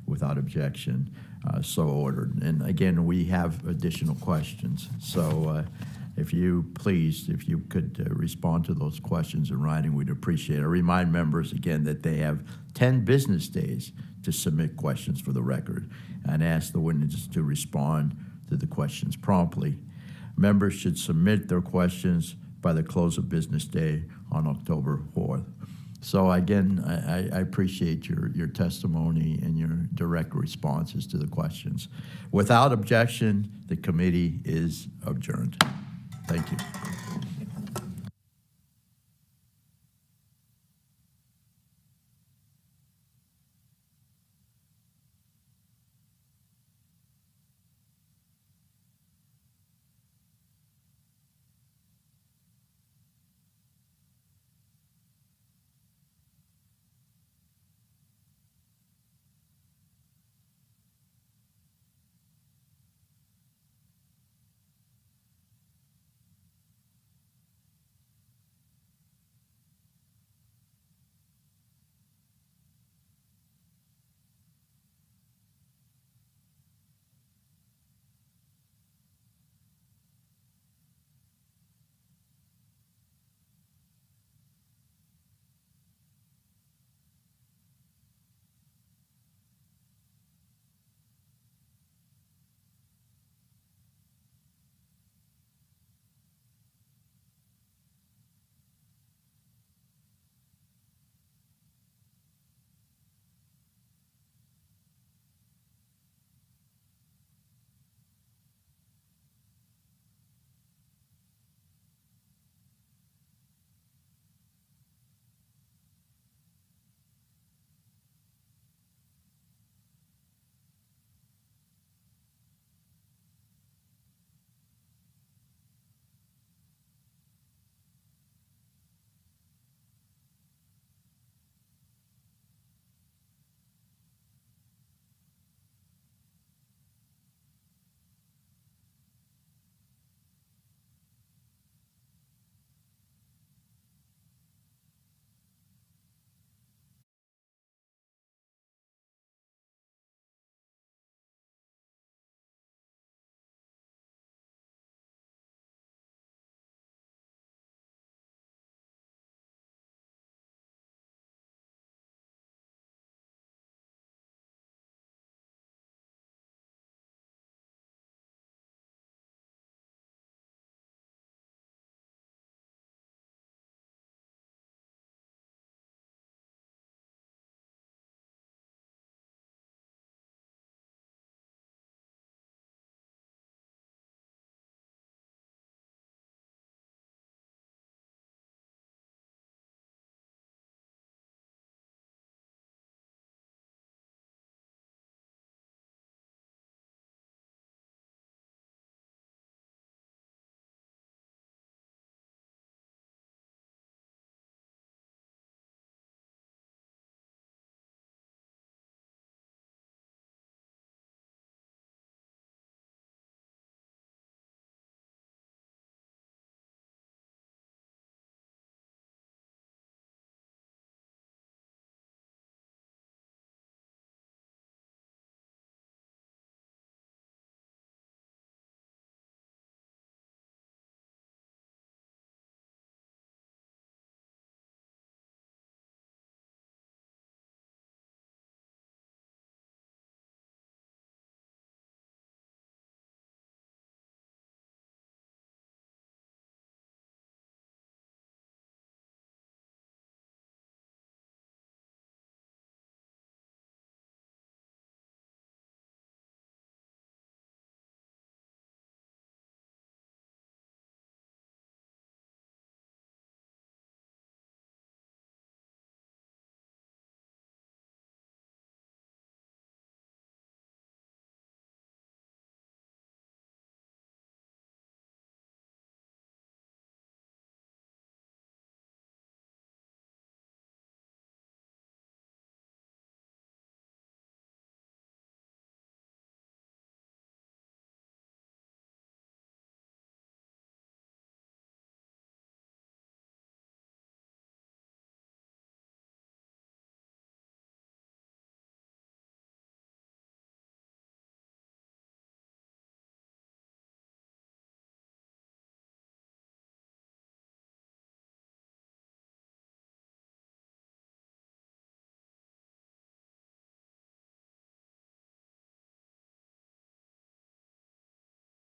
without objection. So ordered. And again, we have additional questions. So if you could respond to those questions in writing, we'd appreciate it. I remind members again that they have 10 business days to submit questions for the record and ask the witnesses to respond to the questions promptly. Members should submit their questions by the close of business day on October 4th. So again, I appreciate your testimony and your direct responses to the questions. Without objection, the committee is adjourned. Thank you.